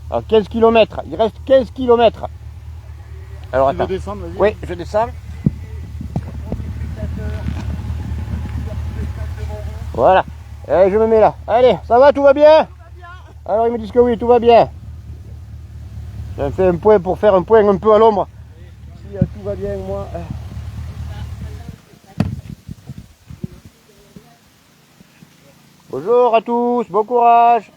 Alors 15 km, il reste 15 km. Alors attends. Oui, je descends. Voilà. Et je me mets là. Allez, ça va, tout va bien? Alors ils me disent que oui, tout va bien. J'ai fait un point pour faire un point un peu à l'ombre. Si tout va bien, moi. Bonjour à tous, bon courage.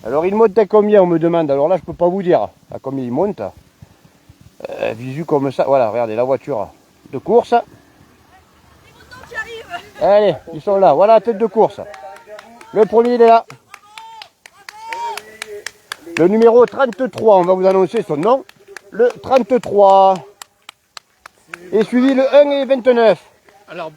Alors il monte à combien, on me demande. Alors là je peux pas vous dire à combien il monte. Visu comme ça, voilà, regardez la voiture de course. Allez, ils sont là, voilà la tête de course. Le premier il est là. Le numéro 33, on va vous annoncer son nom. Le 33. Et suivi le 1 et 29. Alors,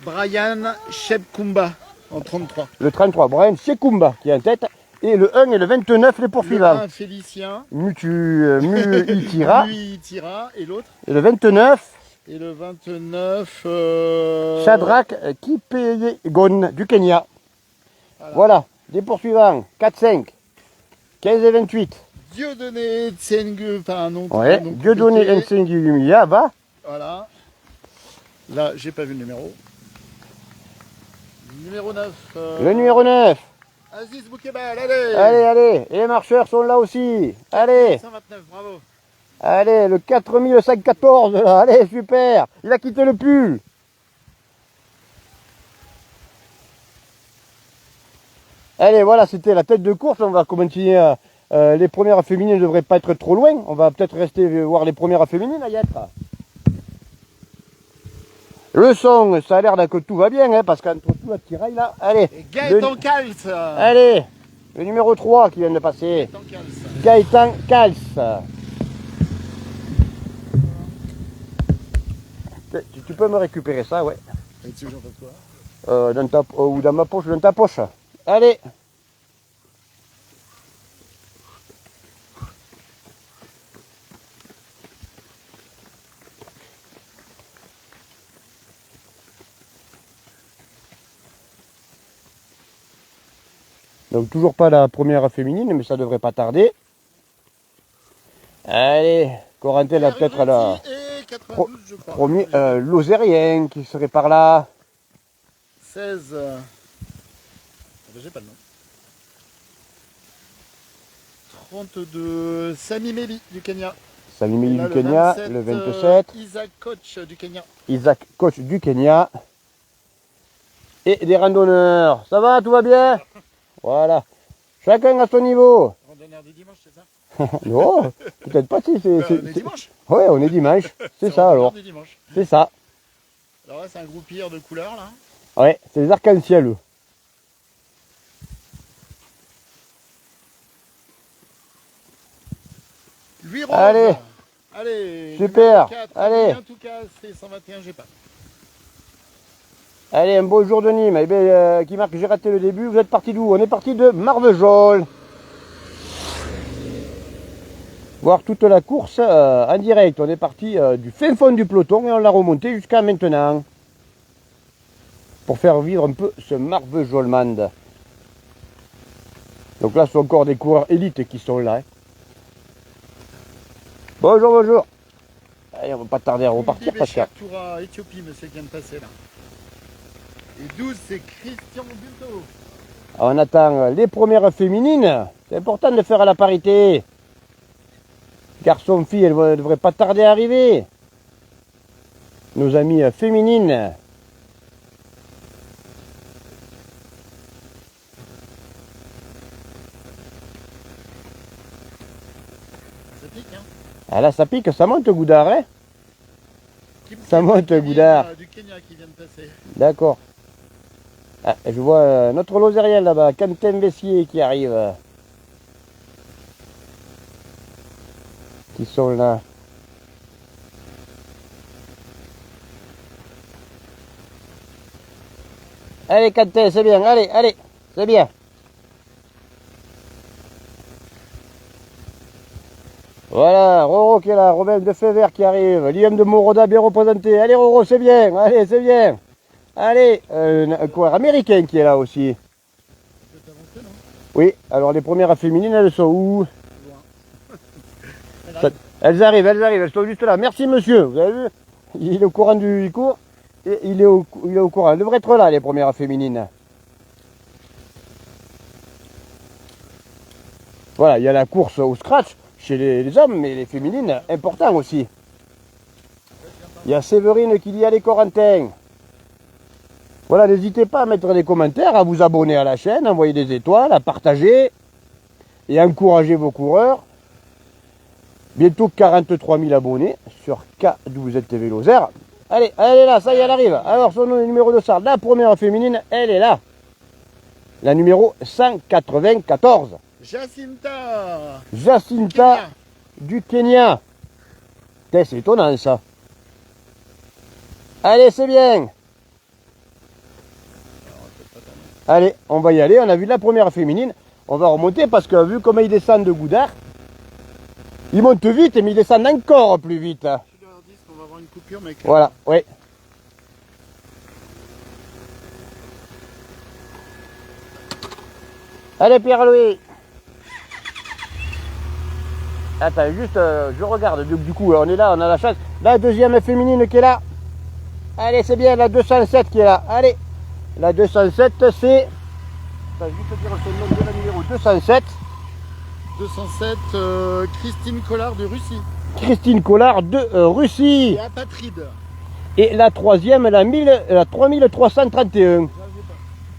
Brian Shebkumba en 33. Le 33, Brian Shebkumba qui est en tête. Et le 1 et le 29, les poursuivants. Le 1, Félicien. Muitira. Muitira. Et l'autre? Et le 29. Et le 29... Shadrach Kipeyegon du Kenya. Voilà, des poursuivants. 4, 5, 15 et 28. Dieudonné Tsengue, enfin un nom. Ouais, Dieudonné Tsengue Lumia, va. Voilà. Là, j'ai pas vu le numéro. Numéro 9. Le numéro 9. Aziz Boukebal, allez. Allez, allez. Et les marcheurs sont là aussi. Allez. 129, bravo. Allez, le 4114 là. Allez, super. Il a quitté le pull. Allez, voilà, c'était la tête de course. On va continuer. Les premières féminines ne devraient pas être trop loin. On va peut-être rester voir les premières féminines à y être. Le son, ça a l'air que tout va bien, hein, parce qu'entre tout la tiraille là, allez. Et Gaëtan Kals. Allez, le numéro 3 qui vient de passer. Gaëtan Kals. Tu peux me récupérer ça, ouais. Et tu veux que j'en fasse quoi ou dans ma poche, dans ta poche. Allez. Donc toujours pas la première féminine, mais ça devrait pas tarder. Allez, Corentin a peut-être la premier Lozérien qui serait par là. 16. J'ai pas le nom. 32. Sami Meli du Kenya. Sami Meli du Kenya, le 27. Isaac Coach du Kenya. Isaac Coach du Kenya. Et des randonneurs. Ça va, tout va bien? Voilà. Chacun à son niveau. Randonneur du dimanche, c'est ça? Non, peut-être pas si c'est. On est dimanche? Ouais, on est dimanche. C'est ça alors. C'est ça. Alors là, c'est un groupilleur de couleurs là. Ouais, c'est les arcs-en-ciel. Lui rose. Allez. Allez. Super. 4, allez. En tout cas, c'est 121, j'ai pas. Allez, un beau jour de Nîmes. Eh bien, qui marque, j'ai raté le début. Vous êtes parti d'où? On est parti de Marvejols. Voir toute la course en direct. On est parti du fin fond du peloton et on l'a remonté jusqu'à maintenant. Pour faire vivre un peu ce Marvejolmand. Donc là, ce sont encore des coureurs élites qui sont là. Hein. Bonjour, bonjour. Allez, on va pas tarder à repartir, Pascal. Toura Éthiopie, monsieur, qui vient de passer là. Et 12, c'est Christian Bulto. On attend les premières féminines. C'est important de faire à la parité. Garçon-fille, elles ne devraient pas tarder à arriver. Nos amies féminines. Ça pique, hein? Ah là, ça pique, ça monte Goudard, hein? Ça monte Goudard. Du Kenya qui vient de passer. D'accord. Ah, je vois notre Lozérien là-bas, Quentin Vessier qui arrive. qui sont là. Allez Quentin, c'est bien, allez, allez, c'est bien. Voilà, Roro qui est là, Robin de Fever qui arrive, Liam de Moroda bien représenté. Allez Roro, c'est bien, allez, c'est bien. Allez, un coureur américain qui est là aussi. Oui, alors les premières féminines, elles sont où? Elles arrivent, elles sont juste là. Merci monsieur, vous avez vu? Il est au courant du cours. Et il est au courant. Elles devraient être là, les premières féminines. Voilà, il y a la course au scratch chez les hommes, mais les féminines, important aussi. Il y a Séverine qui dit allez Corentin. Voilà, n'hésitez pas à mettre des commentaires, à vous abonner à la chaîne, à envoyer des étoiles, à partager et à encourager vos coureurs. Bientôt 43 000 abonnés sur KWZTV Lozère. Allez, elle est là, ça y est, elle arrive. Alors, son numéro de start, la première féminine, elle est là. La numéro 194. Jacinta. Jacinta du Kenya. C'est étonnant ça. Allez, c'est bien. Allez, on va y aller. On a vu la première féminine. On va remonter parce que vu comment ils descendent de Goudard, ils montent vite, mais ils descendent encore plus vite. Tu leur dis qu'on va avoir une coupure, mec. Voilà, oui. Allez Pierre-Louis. Attends, juste, je regarde, du coup, on est là, on a la chance. La deuxième féminine qui est là. Allez, c'est bien, la 207 qui est là. Allez, la 207, c'est... Je vais juste dire le nom de la numéro 207. 207, Christine Collard de Russie. Christine Collard de Russie. Et apatride. Et la troisième, la 3331.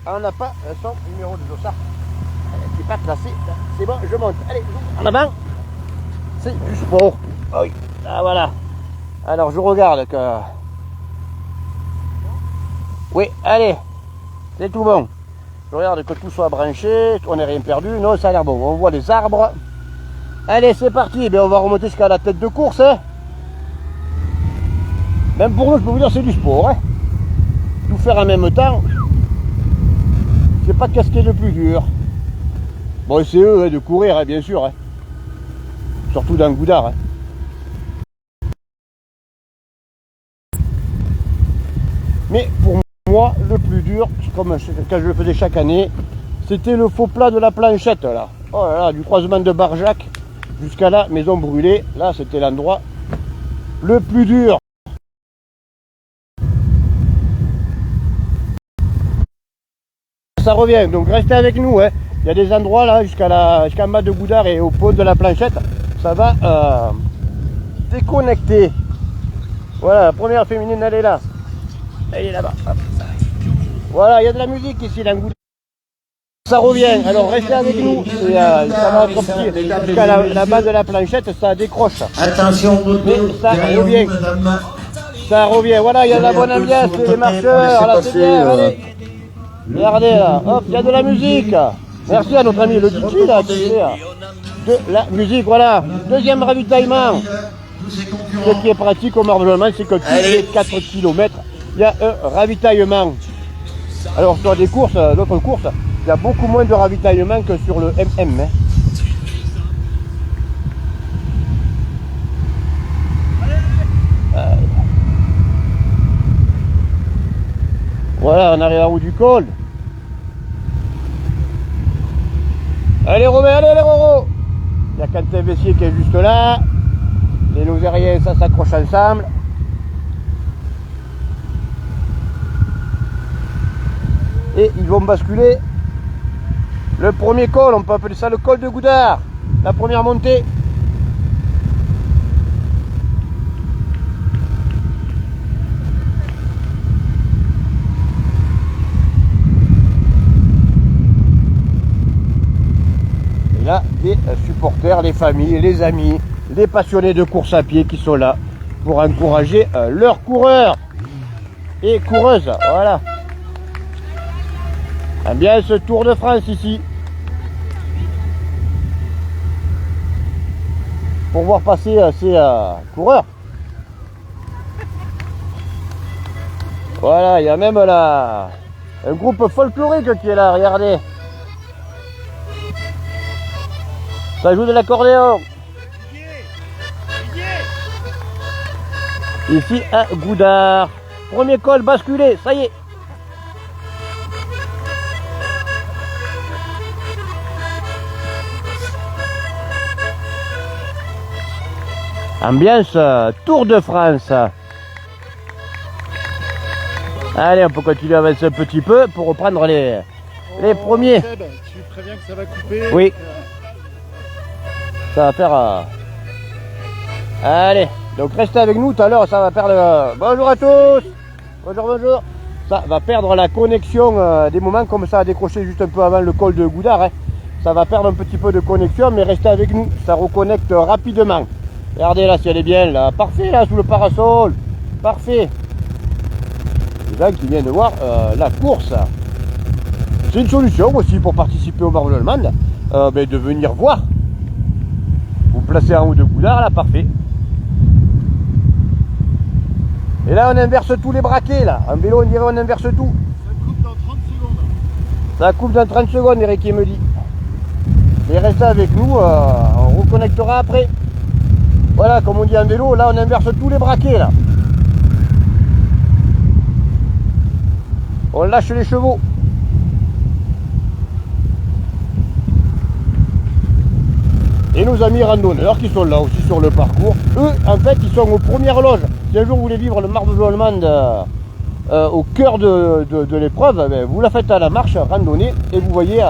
Ah, on n'a pas son numéro de dossard. Elle n'est pas placée. C'est bon, je monte. Allez, en avant. C'est du sport. Oui. Ah, voilà. Alors, je regarde que... Oui, allez. C'est tout bon. Je regarde que tout soit branché. On n'est rien perdu. Non, ça a l'air bon. On voit les arbres. Allez, c'est parti. Ben, on va remonter jusqu'à la tête de course. Hein. Même pour nous, je peux vous dire, c'est du sport. Hein. Tout faire en même temps. C'est pas qu'est-ce qui est le plus dur. Bon, c'est eux hein, de courir, hein, bien sûr. Hein. Surtout dans le Goudard. Hein. Mais pour moi, le plus dur, comme quand je le faisais chaque année, c'était le faux plat de la planchette là. Oh là là, du croisement de Barjac jusqu'à la maison brûlée. Là, c'était l'endroit le plus dur. Ça revient, donc restez avec nous. Hein. Il y a des endroits là jusqu'en bas de Goudard et au pont de la planchette. Ça va déconnecter. Voilà, la première féminine, elle est là. Elle est là-bas. Voilà, il y a de la musique ici, dans Goudard. Ça revient, alors restez avec nous. Et, ça va être petit. Jusqu'à la base de la planchette, ça décroche. Attention, mais ça revient. Ça revient. Voilà, il y a de la bonne ambiance, les marcheurs. Là, c'est bien, allez. Regardez là, hop, il y a de la musique. Merci à notre ami le DJ là, qui fait de la musique, voilà. Deuxième ravitaillement. Ce qui est pratique au marvellement, c'est que tous les 4 km, il y a un ravitaillement. Alors sur des courses, d'autres courses, il y a beaucoup moins de ravitaillement que sur le MM. Hein. Voilà, on arrive à haut du col. Allez Romain, allez les Roro. Il y a Quentin Vessier qui est juste là. Les Lozériens, ça s'accroche ensemble. Et ils vont basculer le premier col, on peut appeler ça le col de Goudard. La première montée. Et là, les supporters, les familles, les amis, les passionnés de course à pied qui sont là pour encourager leurs coureurs et coureuses. Voilà. Ambiance Tour de France ici. pour voir passer ces coureurs. Voilà, il y a même là un groupe folklorique qui est là, regardez. Ça joue de l'accordéon. Ici à Goudard. Premier col basculé, ça y est. Ambiance Tour de France. Allez, on peut continuer à avancer un petit peu pour reprendre les premiers. Tu préviens que ça va couper. Oui. Ça va faire... Allez, donc restez avec nous tout à l'heure, ça va perdre... Bonjour à tous. Bonjour, bonjour. Ça va perdre la connexion des moments comme ça a décroché juste un peu avant le col de Goudard. Hein. Ça va perdre un petit peu de connexion, mais restez avec nous, ça reconnecte rapidement. Regardez là si elle est bien là, parfait là sous le parasol, parfait. Les gens qui viennent de voir la course. C'est une solution aussi pour participer au Marvel Allemande, de venir voir. Vous placez en haut de Goudard là, parfait. Et là on inverse tous les braquets là, en vélo on dirait on inverse tout. Ça coupe dans 30 secondes. Ça coupe dans 30 secondes Eric il me dit. Et restez avec nous, on reconnectera après. Voilà, comme on dit en vélo, là on inverse tous les braquets là. On lâche les chevaux. Et nos amis randonneurs qui sont là aussi sur le parcours, eux en fait ils sont aux premières loges. Si un jour vous voulez vivre le Marvel Allemande au cœur de l'épreuve, vous la faites à la marche, randonnée, et vous voyez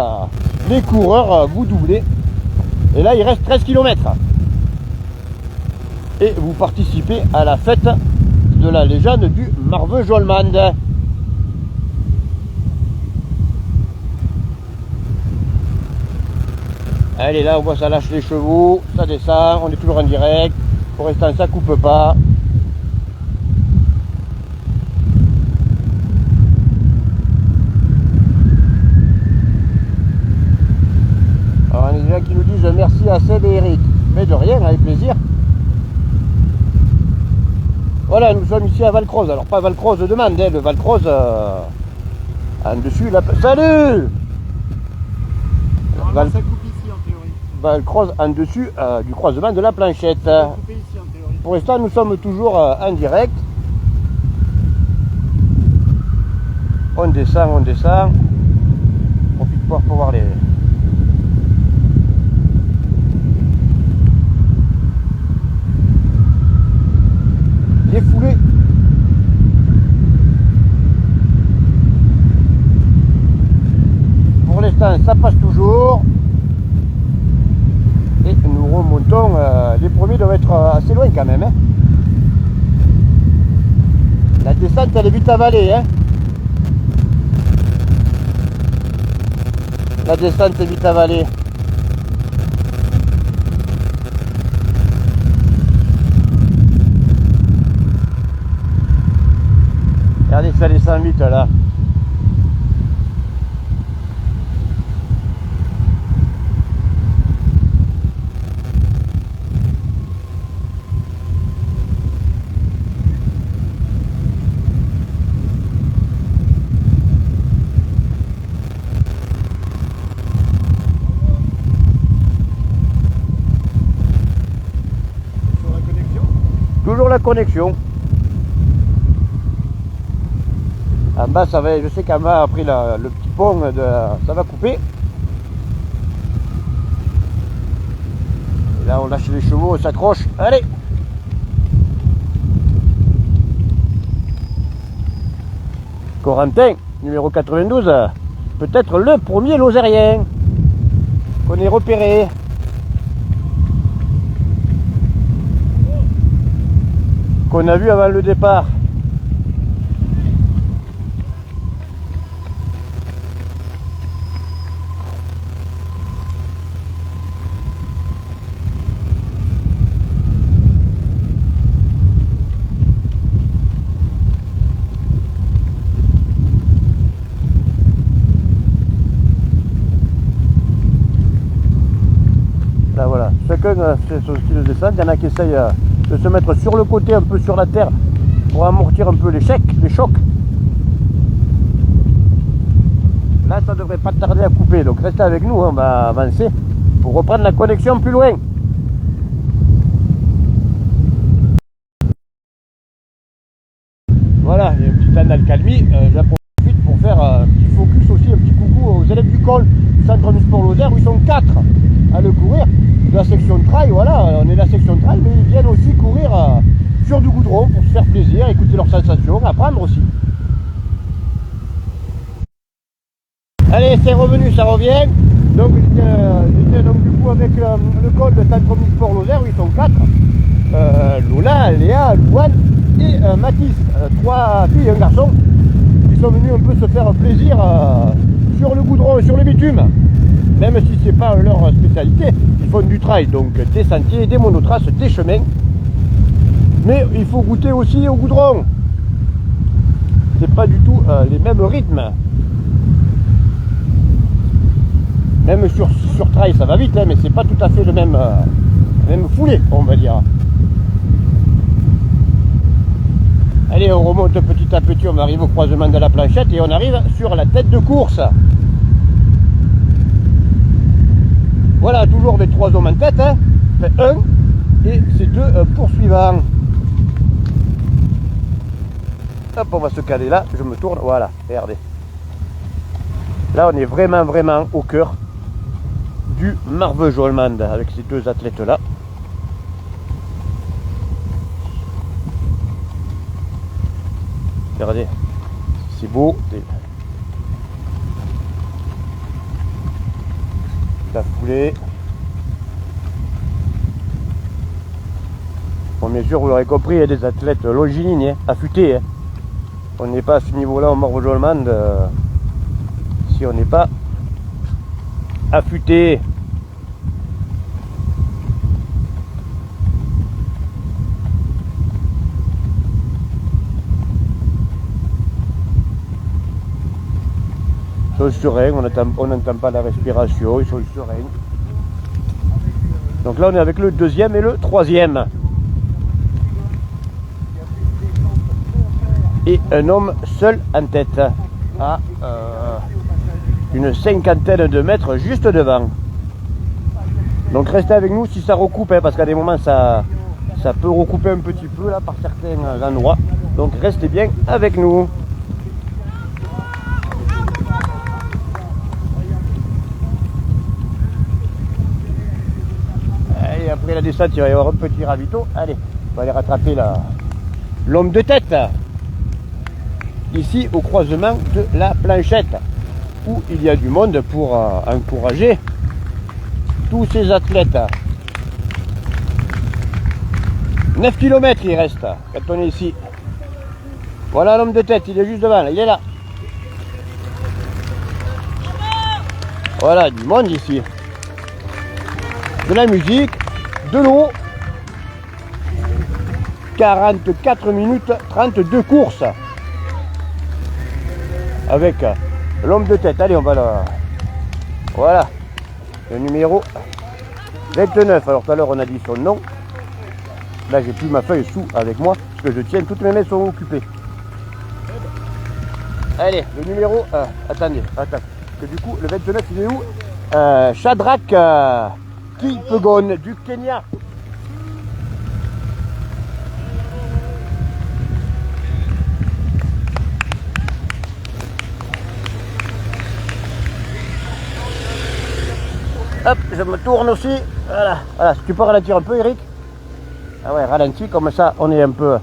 les coureurs vous doubler. Et là il reste 13 km. Et vous participez à la fête de la légende du Marvejols-Mande. Allez, là on voit ça lâche les chevaux, ça descend, on est toujours en direct. Pour l'instant ça coupe pas. Alors il y a des gens qui nous disent merci à Seb et Eric. Mais de rien, avec plaisir. Voilà, nous sommes ici à Valcroze. Alors pas Valcroze de Mande, le Valcroze en dessus. Salut Ça coupe ici en théorie. Valcroze en dessus du croisement de la planchette. Ça va couper ici en théorie. Pour l'instant, nous sommes toujours en direct. On descend, on descend. On peut pouvoir pour voir les foulées. Pour l'instant, ça passe toujours. Et nous remontons. Les premiers doivent être assez loin quand même. Hein. La descente, elle est vite avalée. Hein. La descente est vite avalée. Regardez, ça descend vite là. Toujours la connexion. En bas, ça va, je sais qu'en bas, après le petit pont, ça va couper. Et là, on lâche les chevaux, on s'accroche. Allez! Corentin, numéro 92, peut-être le premier Lozérien qu'on ait repéré. Qu'on a vu avant le départ. Là voilà, ce chacun fait son style de descente. Il y en a qui essayent de se mettre sur le côté, un peu sur la terre, pour amortir un peu les chocs. Là, ça devrait pas tarder à couper, donc restez avec nous, on va avancer pour reprendre la connexion plus loin. Voilà, il y a un petit temps d'alcalmie, j'en profite pour faire un petit focus aussi, un petit coucou aux élèves du col du centre du sport Lozère, où ils sont 4 à le courir, de la section de trail, voilà, on est la section de trail, mais ils viennent aussi courir sur du goudron pour se faire plaisir, écouter leurs sensations, apprendre aussi. Allez, c'est revenu, ça revient. Donc j'étais donc du coup avec le col de centre du sport Lozère, où ils sont 4. Lola, Léa, Louane et Mathis, 3 filles et un garçon. Ils sont venus un peu se faire plaisir sur le goudron, sur le bitume. Même si c'est pas leur spécialité, ils font du trail, donc des sentiers, des monotraces, des chemins. Mais il faut goûter aussi au goudron. C'est pas du tout les mêmes rythmes. Même sur trail ça va vite, hein, mais c'est pas tout à fait le même foulée, on va dire. Allez, on remonte petit à petit, on arrive au croisement de la planchette et on arrive sur la tête de course. Voilà, toujours avec 3 hommes en tête, hein. Fait 1 et ces 2 poursuivants. Hop, on va se caler là, je me tourne, voilà, regardez. Là, on est vraiment au cœur du Marvejols-Mende avec ces 2 athlètes là. Regardez, c'est beau. La foulée. Bon, bien sûr, vous l'aurez compris, il y a des athlètes longilignes, affûtés. Hein. On n'est pas à ce niveau-là au Marvejols-Mende si on n'est pas affûté. Ils sont sereins, on n'entend pas la respiration, ils sont sereins. Donc là on est avec le 2e et le 3e. Et un homme seul en tête, à une 50aine de mètres juste devant. Donc restez avec nous si ça recoupe, hein, parce qu'à des moments ça peut recouper un petit peu là par certains endroits. Donc restez bien avec nous. Allez, après la descente, il va y avoir un petit ravito. Allez, on va aller rattraper l'homme de tête. Ici au croisement de la planchette, où il y a du monde pour encourager tous ces athlètes. 9 km il reste quand on est ici. Voilà l'homme de tête, il est juste devant, là, il est là. Voilà, du monde ici. De la musique, de l'eau. 44 minutes 32 courses. Avec l'homme de tête. Allez, on va là. Voilà. Le numéro 29. Alors tout à l'heure on a dit son nom. Là j'ai plus ma feuille sous avec moi. Parce que je tiens, toutes mes mains sont occupées. Allez, le numéro... attendez. Que du coup, le 29 il est où Shadrach Kipyegon du Kenya. Hop, je me tourne aussi. Voilà, si tu peux ralentir un peu, Eric. Ah ouais, ralentis, comme ça, on est un peu...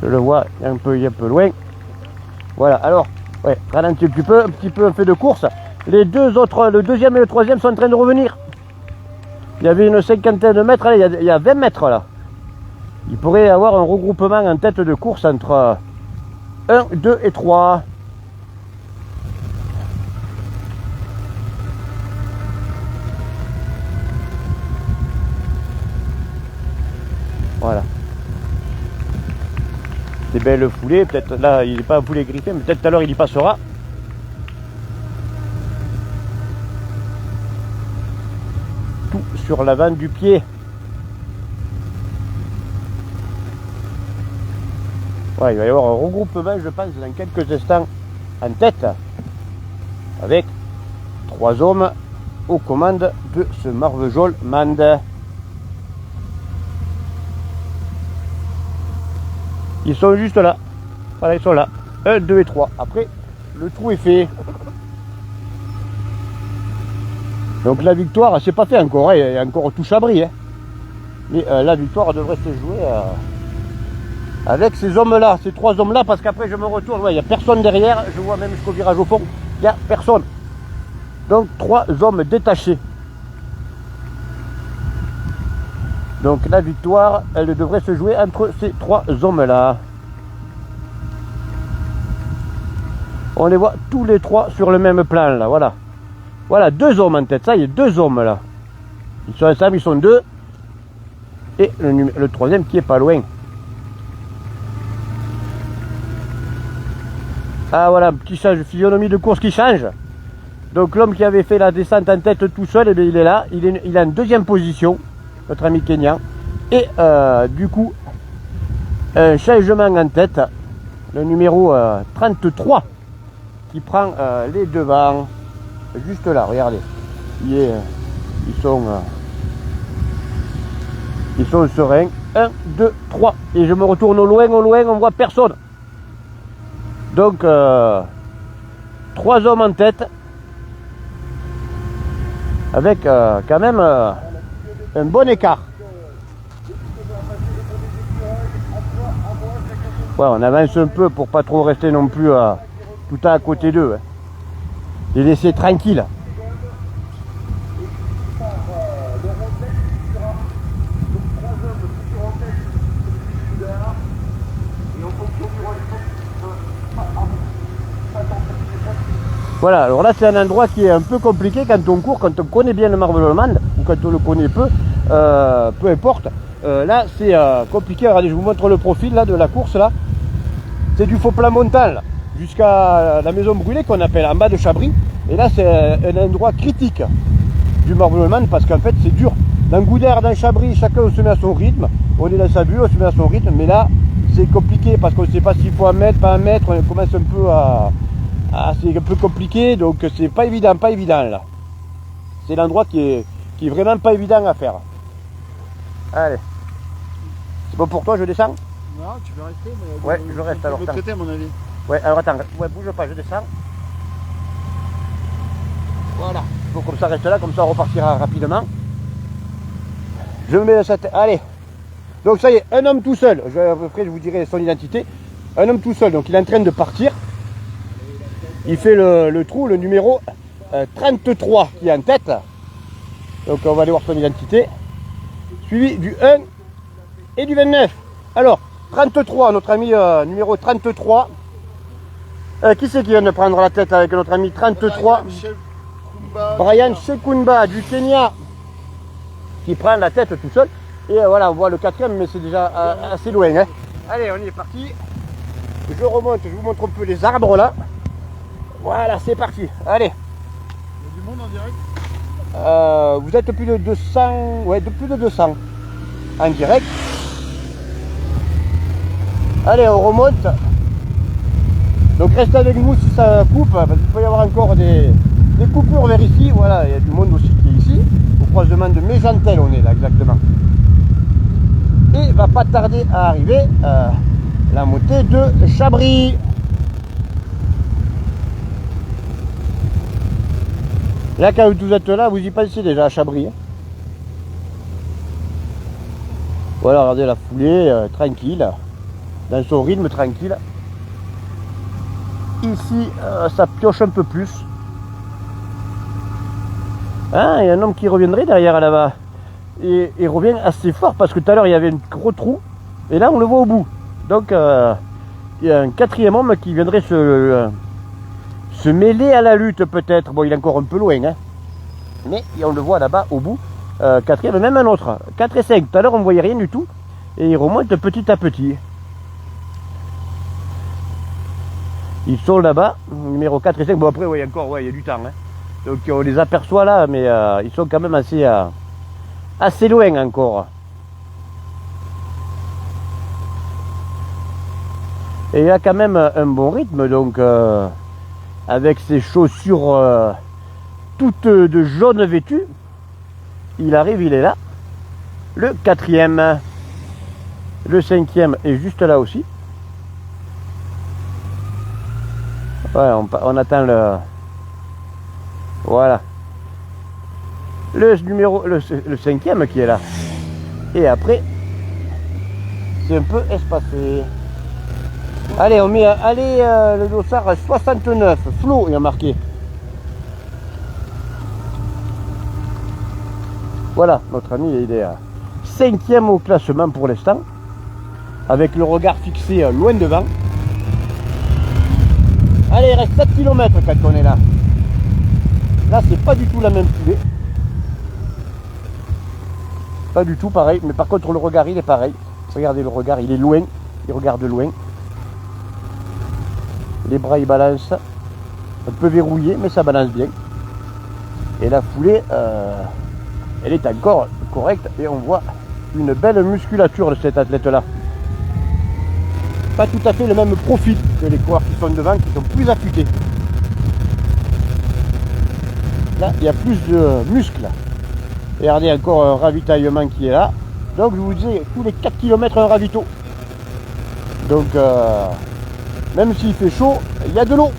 Je le vois, il est un peu loin. Voilà, alors, ouais, ralentis un petit peu un fait de course. Les 2 autres, le 2e et le 3e sont en train de revenir. Il y avait une 50aine de mètres, allez, il y a 20 mètres là. Il pourrait y avoir un regroupement en tête de course entre 1, 2 et 3. Voilà. Des belles foulées, peut-être là il n'est pas un poulet griffé, mais peut-être tout à l'heure il y passera. Tout sur l'avant du pied. Ouais, il va y avoir un regroupement, je pense, dans quelques instants en tête, avec 3 hommes aux commandes de ce Marvejols Mande. Ils sont juste là. Voilà, ils sont là. 1, 2 et 3. Après, le trou est fait. Donc la victoire, c'est pas fait encore. Il y a encore tout Chabris. Mais la victoire devrait se jouer avec ces hommes-là, ces 3 hommes-là, parce qu'après je me retourne. Ouais, il n'y a personne derrière. Je vois même jusqu'au virage au fond. Il n'y a personne. Donc 3 hommes détachés. Donc la victoire, elle devrait se jouer entre ces 3 hommes-là. On les voit tous les 3 sur le même plan là, voilà. Voilà, 2 hommes en tête, ça y est, 2 hommes là. Ils sont ensemble, ils sont 2. Et le 3e qui est pas loin. Ah voilà, petit change, physionomie de course qui change. Donc l'homme qui avait fait la descente en tête tout seul, eh bien, il est là, il est en 2e position, notre ami Kenyan. Et du coup, un changement en tête, le numéro 33 qui prend les devants, juste là, regardez. Ils sont sereins. 1, 2, 3. Et je me retourne au loin, on voit personne. Donc 3 hommes en tête, avec quand même un bon écart. Ouais, on avance un peu pour pas trop rester non plus tout à côté d'eux. Les laisser tranquilles. Voilà, alors là c'est un endroit qui est un peu compliqué quand on court, quand on connaît bien le Marvejols Mande, ou quand on le connaît peu importe. Là c'est compliqué, regardez, je vous montre le profil là, de la course là. C'est du faux plat montant là, jusqu'à la maison brûlée qu'on appelle en bas de Chabris. Et là c'est un endroit critique du Marvejols Mande parce qu'en fait c'est dur. Dans Goudère, dans Chabris, chacun se met à son rythme. On est dans sa bulle, on se met à son rythme, mais là c'est compliqué parce qu'on ne sait pas s'il faut 1 mètre, pas 1 mètre, on commence un peu c'est un peu compliqué, donc c'est pas évident là. C'est l'endroit qui est vraiment pas évident à faire. Allez. C'est bon pour toi, je descends? Non, tu peux rester. Mais ouais, je reste alors. De l'autre côté, à mon avis. Ouais, alors attends, ouais, bouge pas, je descends. Voilà. Donc comme ça, reste là, comme ça on repartira rapidement. Je me mets dans cette... Allez. Donc ça y est, un homme tout seul. Après, je vous dirai son identité. Un homme tout seul, donc il est en train de partir. Il fait le trou, le numéro 33 qui est en tête. Donc on va aller voir son identité. Suivi du 1 et du 29. Alors, 33, notre ami numéro 33. Qui c'est qui vient de prendre la tête avec notre ami 33? Brian Shekumba du Kenya. Qui prend la tête tout seul. Et voilà, on voit le 4e, mais c'est déjà assez loin. Hein. Allez, on y est parti. Je remonte, je vous montre un peu les arbres là. Voilà, c'est parti. Allez. Il y a du monde en direct. Vous êtes plus de 200, ouais, plus de 200 en direct. Allez, on remonte. Donc restez avec nous si ça coupe, parce qu'il peut y avoir encore des coupures vers ici. Voilà, il y a du monde aussi qui est ici. Au croisement de Méjantel, on est là exactement. Et va pas tarder à arriver la montée de Chabris. Là, quand vous êtes là, vous y pensez déjà à Chabris. Hein. Voilà, regardez la foulée, tranquille, dans son rythme tranquille. Ici, ça pioche un peu plus. Ah, il y a un homme qui reviendrait derrière là-bas. Et il revient assez fort parce que tout à l'heure, il y avait un gros trou. Et là, on le voit au bout. Donc, il y a un 4e homme qui viendrait se mêler à la lutte peut-être. Bon, il est encore un peu loin, hein. Mais on le voit là-bas au bout. 4e, même un autre. 4 et 5. Tout à l'heure, on ne voyait rien du tout. Et il remonte petit à petit. Ils sont là-bas, numéro 4 et 5. Bon, après, ouais, encore, ouais, il y a du temps. Hein. Donc, on les aperçoit là, mais ils sont quand même assez assez loin encore. Et il a quand même un bon rythme, donc avec ses chaussures toutes de jaune vêtues, il arrive, il est là. Le 4e, le 5e est juste là aussi. Ouais, on attend le... Voilà. Le 5e qui est là. Et après, c'est un peu espacé. Allez, on met le dossard 69. Flo, il a marqué. Voilà, notre ami, il est à 5e au classement pour l'instant. Avec le regard fixé loin devant. Allez, il reste 7 km quand on est là. Là, c'est pas du tout la même foulée. Pas du tout pareil, mais par contre, le regard, il est pareil. Regardez le regard, il est loin. Il regarde loin. Les bras, ils balancent. Un peu verrouillé, mais ça balance bien. Et la foulée, elle est encore correcte. Et on voit une belle musculature de cet athlète-là. Pas tout à fait le même profil que les coureurs qui sont devant, qui sont plus affûtés. Là, il y a plus de muscles. Et regardez, encore un ravitaillement qui est là. Donc, je vous disais, tous les 4 km, un ravito. Donc, même s'il fait chaud, il y a de l'eau.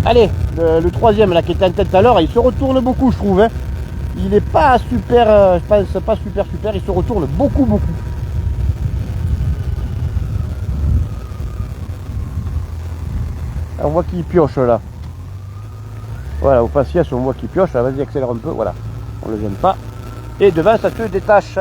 Allez, le 3e, là, qui était en tête tout à l'heure, il se retourne beaucoup, je trouve. Hein. Il n'est pas super, je pense pas super, il se retourne beaucoup. On voit qu'il pioche là. Voilà, au faciès, on voit qu'il pioche. Vas-y, accélère un peu. Voilà, on ne le gêne pas. Et devant, ça se détache.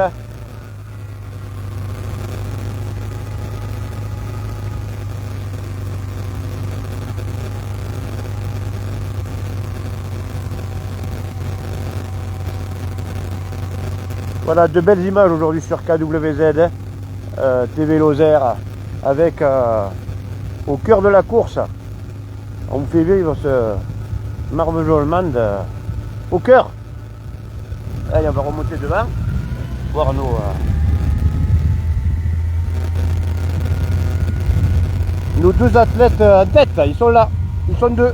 Voilà, de belles images aujourd'hui sur KWZ, TV Lozère, avec au cœur de la course. On vous fait vivre ce marvejolement au cœur. Allez, on va remonter devant, voir nos deux athlètes en tête. Ils sont là, ils sont deux.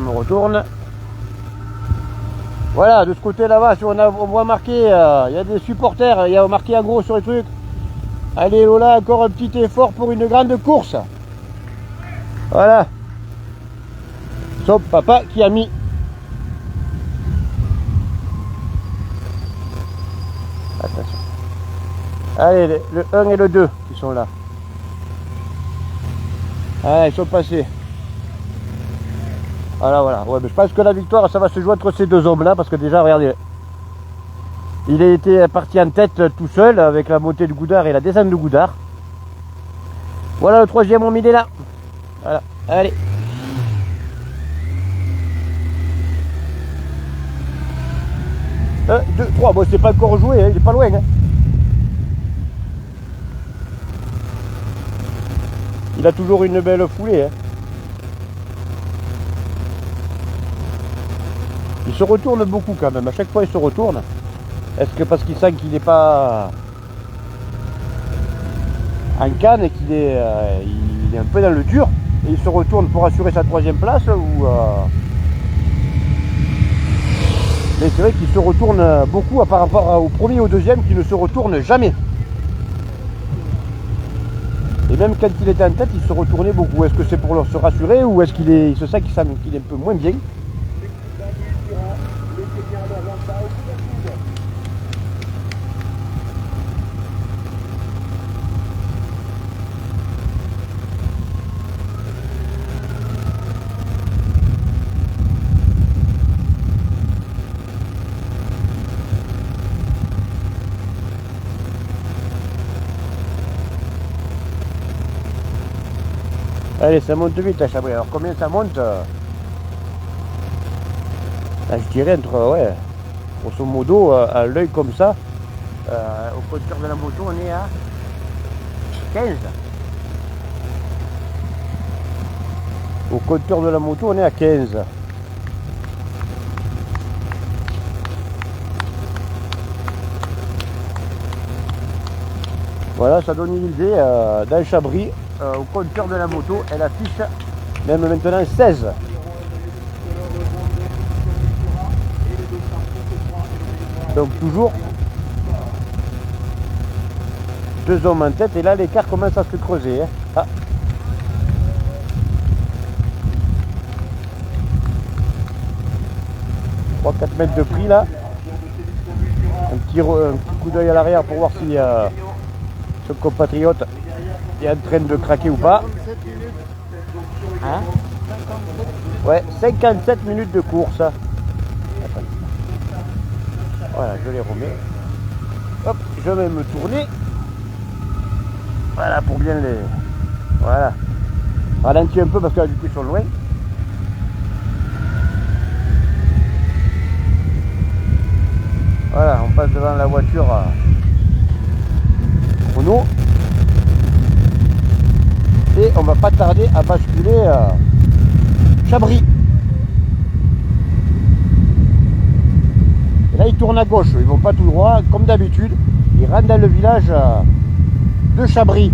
Retourne. Voilà, de ce côté là-bas, on voit marqué, il y a des supporters, il y a marqué en gros sur les trucs. Allez Lola, encore un petit effort pour une grande course. Voilà. Sauf papa qui a mis. Attention. Allez, le 1 et le 2 qui sont là. Ah, ils sont passés. Voilà. Ouais, mais je pense que la victoire, ça va se jouer entre ces deux hommes-là, parce que déjà, regardez, il a été parti en tête tout seul, avec la montée de Goudard et la descente de Goudard. Voilà, le 3e homme, il est là. Voilà, allez. Un, 2, 3, bon, c'est pas encore joué, hein, il est pas loin. Hein. Il a toujours une belle foulée. Hein. Il se retourne beaucoup quand même, à chaque fois il se retourne. Est-ce que parce qu'il sent qu'il n'est pas en canne et qu'il est, il est un peu dans le dur et il se retourne pour assurer sa 3e place ou mais c'est vrai qu'il se retourne beaucoup par rapport au premier et au 2e qui ne se retourne jamais. Et même quand il était en tête, il se retournait beaucoup. Est-ce que c'est pour se rassurer ou est-ce qu'il se sent qu'il est un peu moins bien? Allez, ça monte vite à Chabris. Alors combien ça monte Là, je dirais entre, ouais, grosso modo, à l'œil comme ça, au compteur de la moto, on est à 15. Au compteur de la moto, on est à 15. Voilà, ça donne une idée. Dans Chabris, au compteur de la moto, elle affiche même maintenant 16. Donc toujours 2 hommes en tête et là l'écart commence à se creuser. Hein. Ah. « 3-4 mètres de prix là. Un petit coup d'œil à l'arrière pour voir si ce compatriote est en train de craquer ou pas. Hein? Ouais, 57 minutes de course. Voilà, je les remets. Hop, je vais me tourner. Voilà, pour bien les... Voilà. Ralentis un peu parce que là, du coup, ils sont loin. Voilà, on passe devant la voiture Renault. Et on va pas tarder à basculer Chabris. Et là, ils tournent à gauche, ils vont pas tout droit, comme d'habitude. Ils rentrent dans le village de Chabris.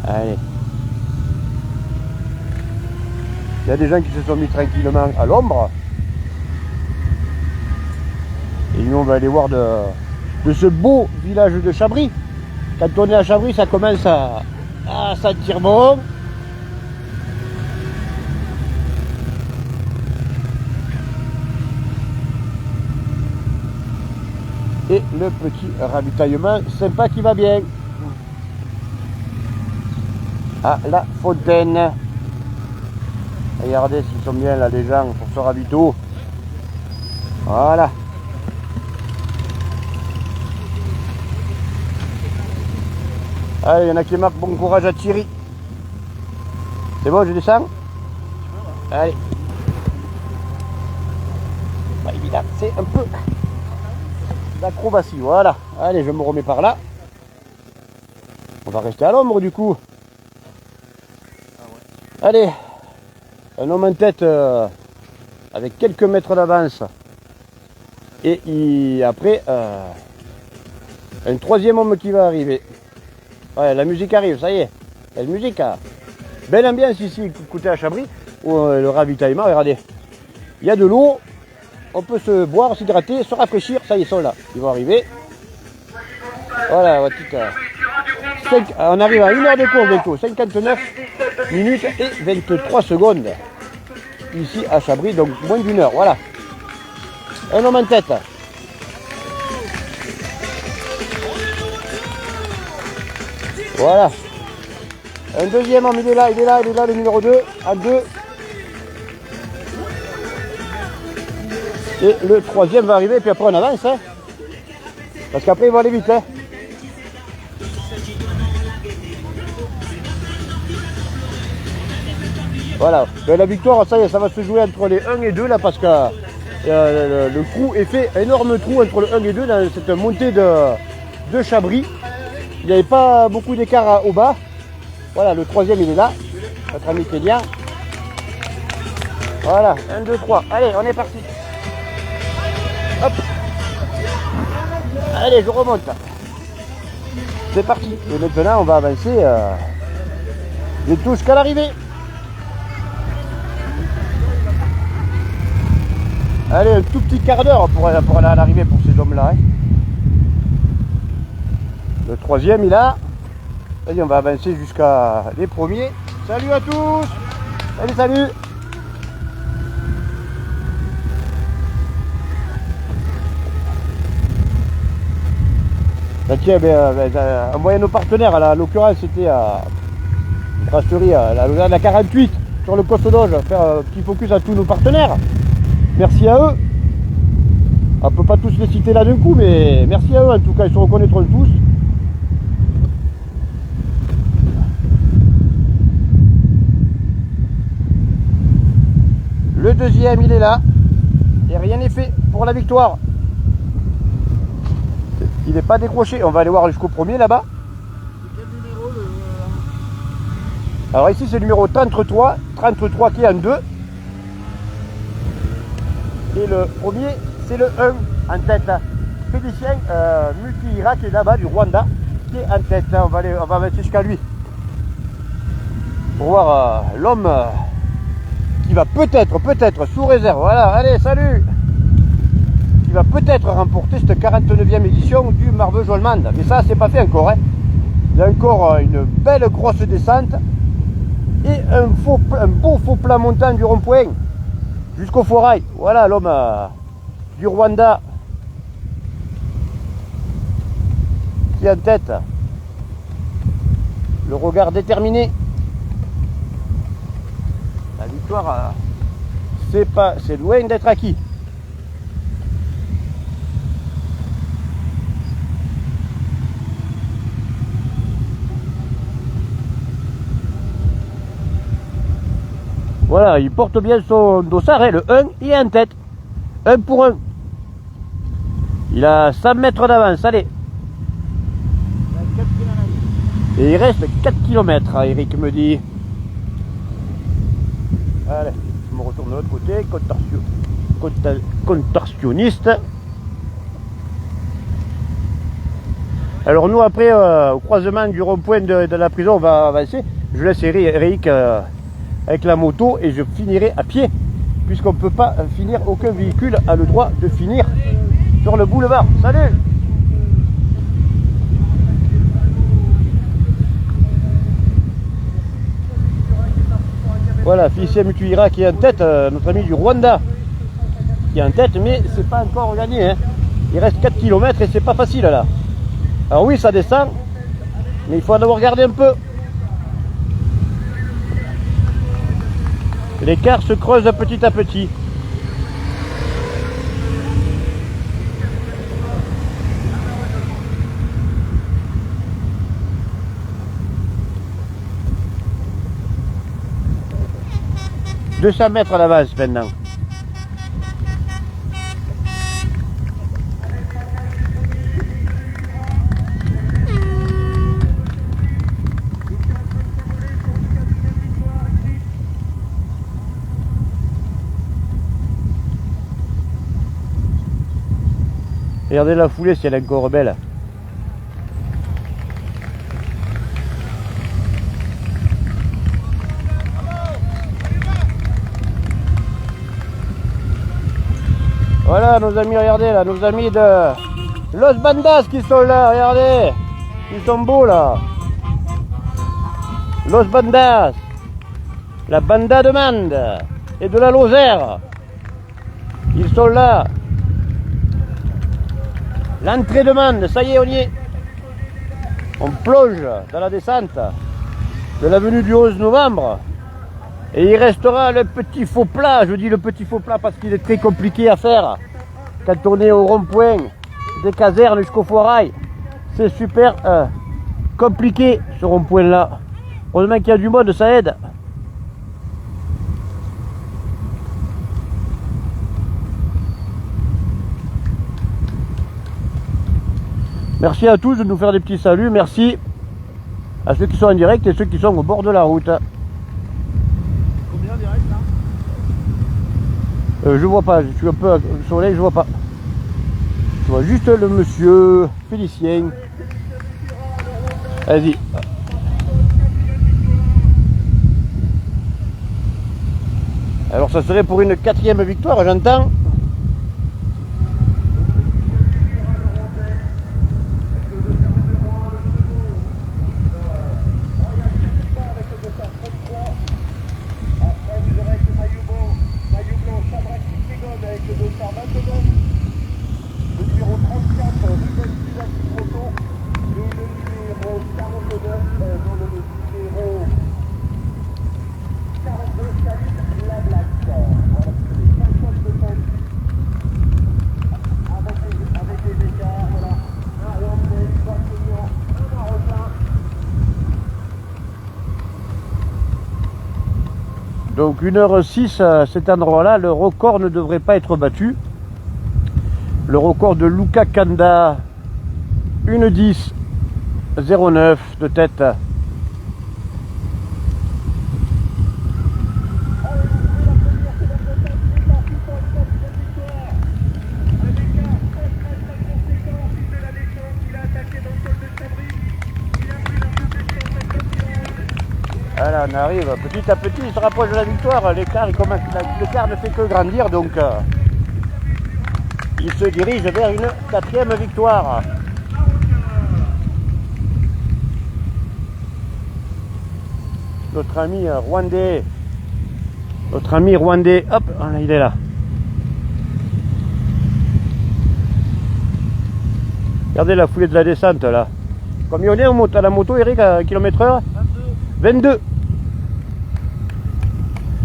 Allez. Il y a des gens qui se sont mis tranquillement à l'ombre. Et nous, on va aller voir de ce beau village de Chabris. Quand on est à Chabris, ça commence à sentir bon. Et le petit ravitaillement sympa qui va bien. À la fontaine. Regardez s'ils sont bien là les gens pour ce ravito. Voilà. Allez, il y en a qui marquent bon courage à Thierry. C'est bon, je descends? Allez. Bah, évidemment, c'est un peu d'acrobatie. Voilà. Allez, je me remets par là. On va rester à l'ombre du coup. Allez. Un homme en tête avec quelques mètres d'avance. Et après, un troisième homme qui va arriver. Ouais, la musique arrive, ça y est. La musique a belle ambiance ici, écoutez à Chabris, où le ravitaillement, regardez. Il y a de l'eau, on peut se boire, s'hydrater, se rafraîchir, ça y est, ils sont là. Ils vont arriver. Voilà, on arrive à 1 heure de course bientôt, 59 minutes et 23 secondes. Ici à Chabris, donc moins d'1 heure, voilà. Un homme en tête. Voilà. Un deuxième homme, il est là, le numéro 2, à 2. Et le troisième va arriver, puis après on avance. Hein. Parce qu'après il va aller vite. Hein. Voilà. Mais la victoire, ça y est, ça va se jouer entre les 1 et 2 là, parce que le trou est fait, énorme trou entre le 1 et 2 dans cette montée de Chabris. Il n'y avait pas beaucoup d'écart au bas. Voilà, le troisième il est là. Notre ami Kélia. Voilà, 1, 2, 3. Allez, on est parti. Hop. Allez, je remonte. C'est parti. Et maintenant, on va avancer bientôt jusqu'à l'arrivée. Allez, un tout petit quart d'heure pour aller à l'arrivée pour ces hommes-là. Hein. Le troisième, il a. Allez, on va avancer jusqu'à les premiers. Salut à tous. Salut, salut. Bah, tiens, envoyez nos partenaires. À l'occurrence, c'était à brasserie à la 48 sur le Coste d'Auge. Faire un petit focus à tous nos partenaires. Merci à eux. On peut pas tous les citer là d'un coup, mais merci à eux en tout cas, ils se reconnaîtront tous. Le deuxième, il est là. Et rien n'est fait pour la victoire. Il n'est pas décroché. On va aller voir jusqu'au premier là-bas. Alors ici c'est le numéro 33 qui est en 2. Et le premier c'est le 1 en tête. Félicien Multi-Ira qui est là-bas du Rwanda qui est en tête. On va mettre jusqu'à lui. Pour voir l'homme qui va peut-être sous réserve. Voilà, allez, salut! Qui va peut-être remporter cette 49e édition du Marvejols-Mans. Mais ça c'est pas fait encore. Hein. Il y a encore une belle grosse descente. Et un beau faux plat montant du rond-point jusqu'au foirail. Voilà l'homme du Rwanda qui est en tête. Le regard déterminé. La victoire, c'est loin d'être acquis. Voilà, il porte bien son dossard, hein, le 1, il est en tête. 1 pour 1. Il a 100 mètres d'avance, allez. Et il reste 4 km, Eric me dit. Allez, je me retourne de l'autre côté, contorsionniste. Alors nous après, au croisement du rond-point de la prison, on va avancer. Je laisse Eric avec la moto et je finirai à pied puisqu'on ne peut pas finir, aucun véhicule a le droit de finir sur le boulevard. Salut! Voilà, Félicien Multi-Ira qui est en tête, notre ami du Rwanda qui est en tête, mais c'est pas encore gagné. Hein. Il reste 4 km et c'est pas facile là. Alors oui, ça descend, mais il faut en avoir regardé un peu. L'écart se creuse petit à petit. « 200 mètres à l'avance maintenant. » Regardez la foulée si elle est encore belle. Voilà nos amis, regardez là, nos amis de Los Bandas qui sont là, regardez. Ils sont beaux là. Los Bandas. La banda de Mende et de la Lozère. Ils sont là. L'entrée de Mende, ça y est, on y est. On plonge dans la descente de l'avenue du 11 novembre. Et il restera le petit faux plat. Je dis le petit faux plat parce qu'il est très compliqué à faire. Quand on est au rond-point des casernes jusqu'au foirail, c'est super compliqué ce rond-point là. Heureusement qu'il y a du monde, ça aide. Merci à tous de nous faire des petits saluts. Merci à ceux qui sont en direct et ceux qui sont au bord de la route. Combien en direct là? Je vois pas, je suis un peu au soleil, je vois pas. Je vois juste le monsieur Félicien. Vas-y. Alors ça serait pour une 4e victoire, j'entends. Donc 1h06 à cet endroit-là, le record ne devrait pas être battu. Le record de Luca Kanda, 1:10:09 de tête. Voilà, on arrive petit à petit, il se rapproche de la victoire. L'écart ne fait que grandir, donc il se dirige vers une 4e victoire. Notre ami rwandais, hop, voilà, il est là. Regardez la foulée de la descente là. Combien on est à la moto, Eric, à km/h?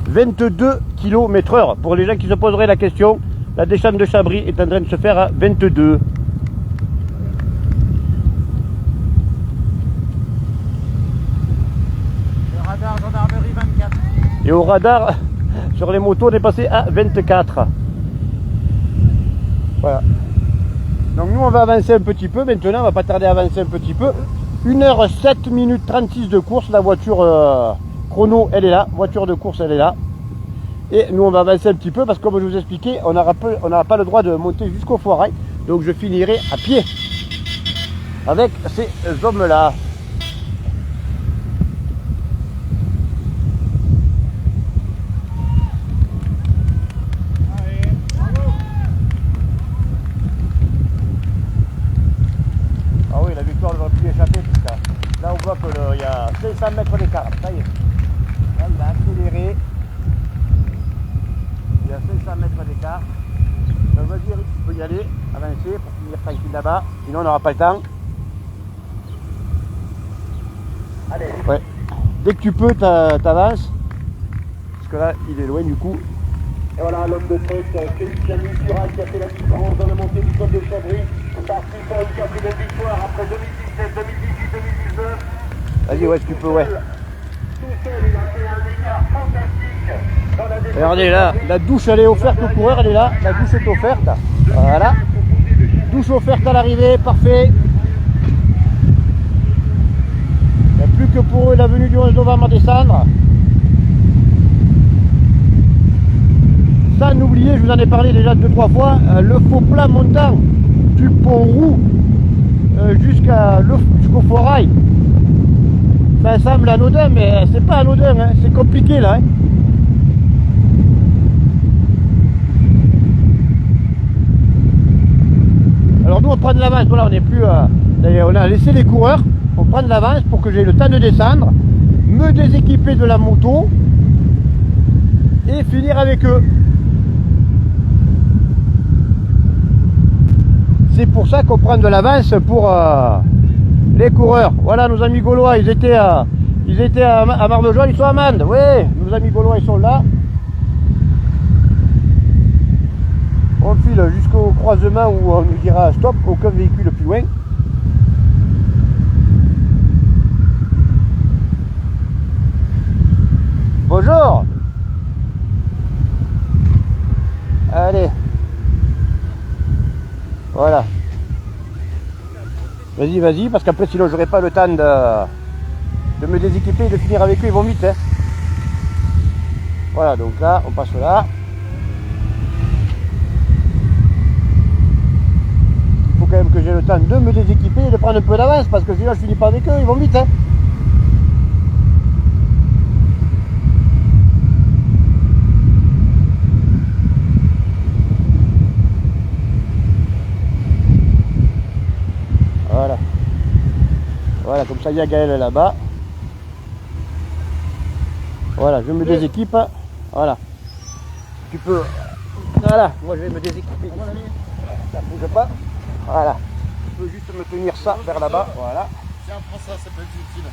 22 km/h. Pour les gens qui se poseraient la question, la descente de Chabris est en train de se faire à 22. Le radar gendarmerie 24. Et au radar, sur les motos, on est passé à 24. Voilà. Donc nous, on va avancer un petit peu. Maintenant, on va pas tarder à avancer un petit peu. 1h07 minutes 36 de course. La voiture chrono, elle est là. Voiture de course, elle est là. Et nous, on va avancer un petit peu parce que, comme je vous expliquais, on n'aura pas le droit de monter jusqu'au foirail. Donc je finirai à pied avec ces hommes-là. Ah oui, la victoire ne va plus échapper tout ça. Là, on voit qu'il y a 500 mètres d'écart. Ça y est. Là, il a accéléré. Il y a 500 mètres d'écart. Donc vas-y Eric, tu peux y aller, avancer pour finir tranquille là-bas. Sinon, on n'aura pas le temps. Allez. Ouais. Dès que tu peux, t'avances. Parce que là, il est loin du coup. Et voilà l'homme de tête, Christian Tural qui a fait la différence dans la montée du col de Chabris. Parti pour une 4e victoire après 2017, 2018, 2019. Vas-y, ouais, tu peux, ouais. Tout seul, il a fait un écart fantastique dans la descente. Regardez là, la douche elle est offerte au coureur, elle est là. La douche est offerte. Voilà. Douche offerte à l'arrivée, parfait. Il n'y a plus que pour eux la venue du 11 novembre à descendre. Sans n'oublier, je vous en ai parlé déjà 2-3 fois, le faux plat montant du pont Roux jusqu'au foirail. Ça semble anodin, mais c'est pas anodin, hein. C'est compliqué là. Hein. Alors nous on prend de l'avance, voilà, on n'est plus, on a laissé les coureurs, on prend de l'avance pour que j'ai le temps de descendre, me déséquiper de la moto et finir avec eux. C'est pour ça qu'on prend de l'avance pour les coureurs. Voilà nos amis gaulois, ils étaient à Marvejols, ils sont à Mende. Oui, nos amis gaulois ils sont là. On file jusqu'au croisement où on nous dira stop, aucun véhicule plus loin. Bonjour. Allez. Voilà. Vas-y, vas-y, parce qu'après sinon j'aurai pas le temps de me déséquiper et de finir avec eux, ils vont vite. Hein. Voilà, donc là, on passe là. Il faut quand même que j'ai le temps de me déséquiper et de prendre un peu d'avance, parce que sinon je finis pas avec eux, ils vont vite. Hein. Voilà. Voilà, comme ça il y a Gaël là-bas. Voilà, je me déséquipe. Voilà. Tu peux. Voilà, moi je vais me déséquiper. Ça bouge pas. Voilà. Tu peux juste me tenir ça vers là-bas. Voilà. Tiens, prends ça, ça peut être utile.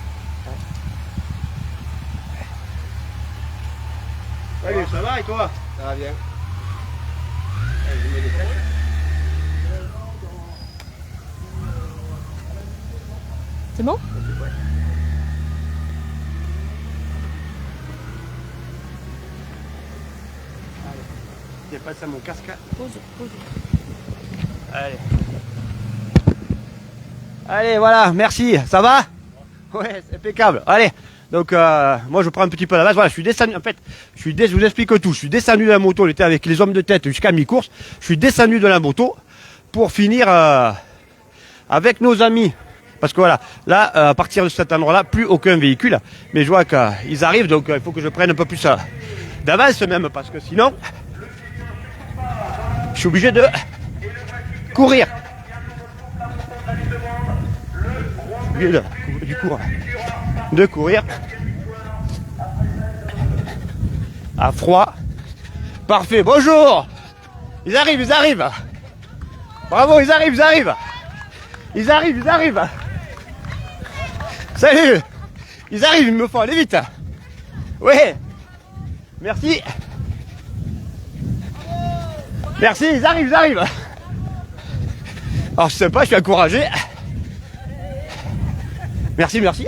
Salut, ça va et toi? Ça va bien. Allez, je me dépêche. C'est bon? T'es pas ça mon casque. Pause. Allez. Allez, voilà, merci. Ça va? Ouais, c'est impeccable. Allez. Donc, moi, je prends un petit peu la base. Voilà, je suis descendu. En fait, je vous explique tout. Je suis descendu de la moto. On était avec les hommes de tête jusqu'à mi-course. Je suis descendu de la moto pour finir avec nos amis. Parce que voilà, là, à partir de cet endroit-là, plus aucun véhicule. Mais je vois qu'ils arrivent, donc il faut que je prenne un peu plus d'avance même, parce que sinon, je suis obligé de courir. De courir à froid. Parfait, bonjour. Ils arrivent. Bravo, ils arrivent. Salut. Ils arrivent, il me faut aller vite. Ouais. Merci, ils arrivent. Alors je sais pas, je suis encouragé. Merci. Merci,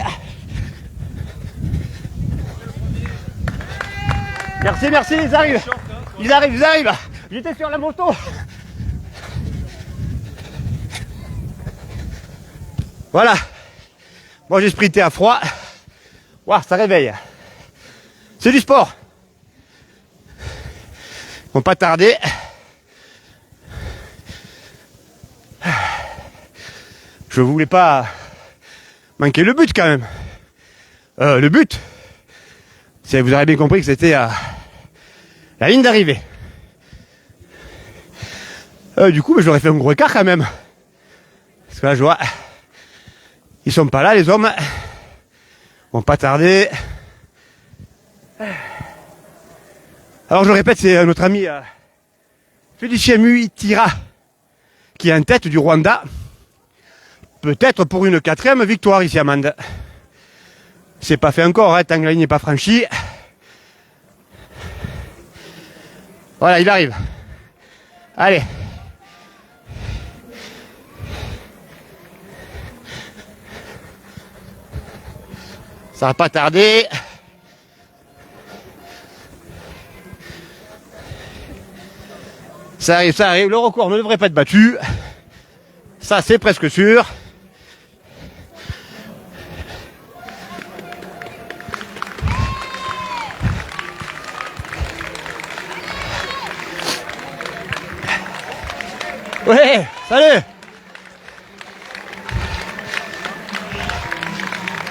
ils arrivent. J'étais sur la moto. Voilà. Moi j'ai sprinté à froid. Waouh, ça réveille. C'est du sport. Ils vont pas tarder. Je voulais pas manquer le but quand même. Le but, c'est, vous aurez bien compris que c'était la ligne d'arrivée. Du coup, j'aurais fait un gros écart quand même. Parce que là, je vois, ils sont pas là, les hommes. Ils vont pas tarder. Alors, je le répète, c'est notre ami Félicien Muitira qui est en tête du Rwanda. Peut-être pour une 4e victoire ici à Mende. C'est pas fait encore, tant que la ligne n'est pas franchie. Voilà, il arrive. Allez. Ça va pas tarder. Ça arrive. Le record ne devrait pas être battu. Ça, c'est presque sûr. Ouais, salut.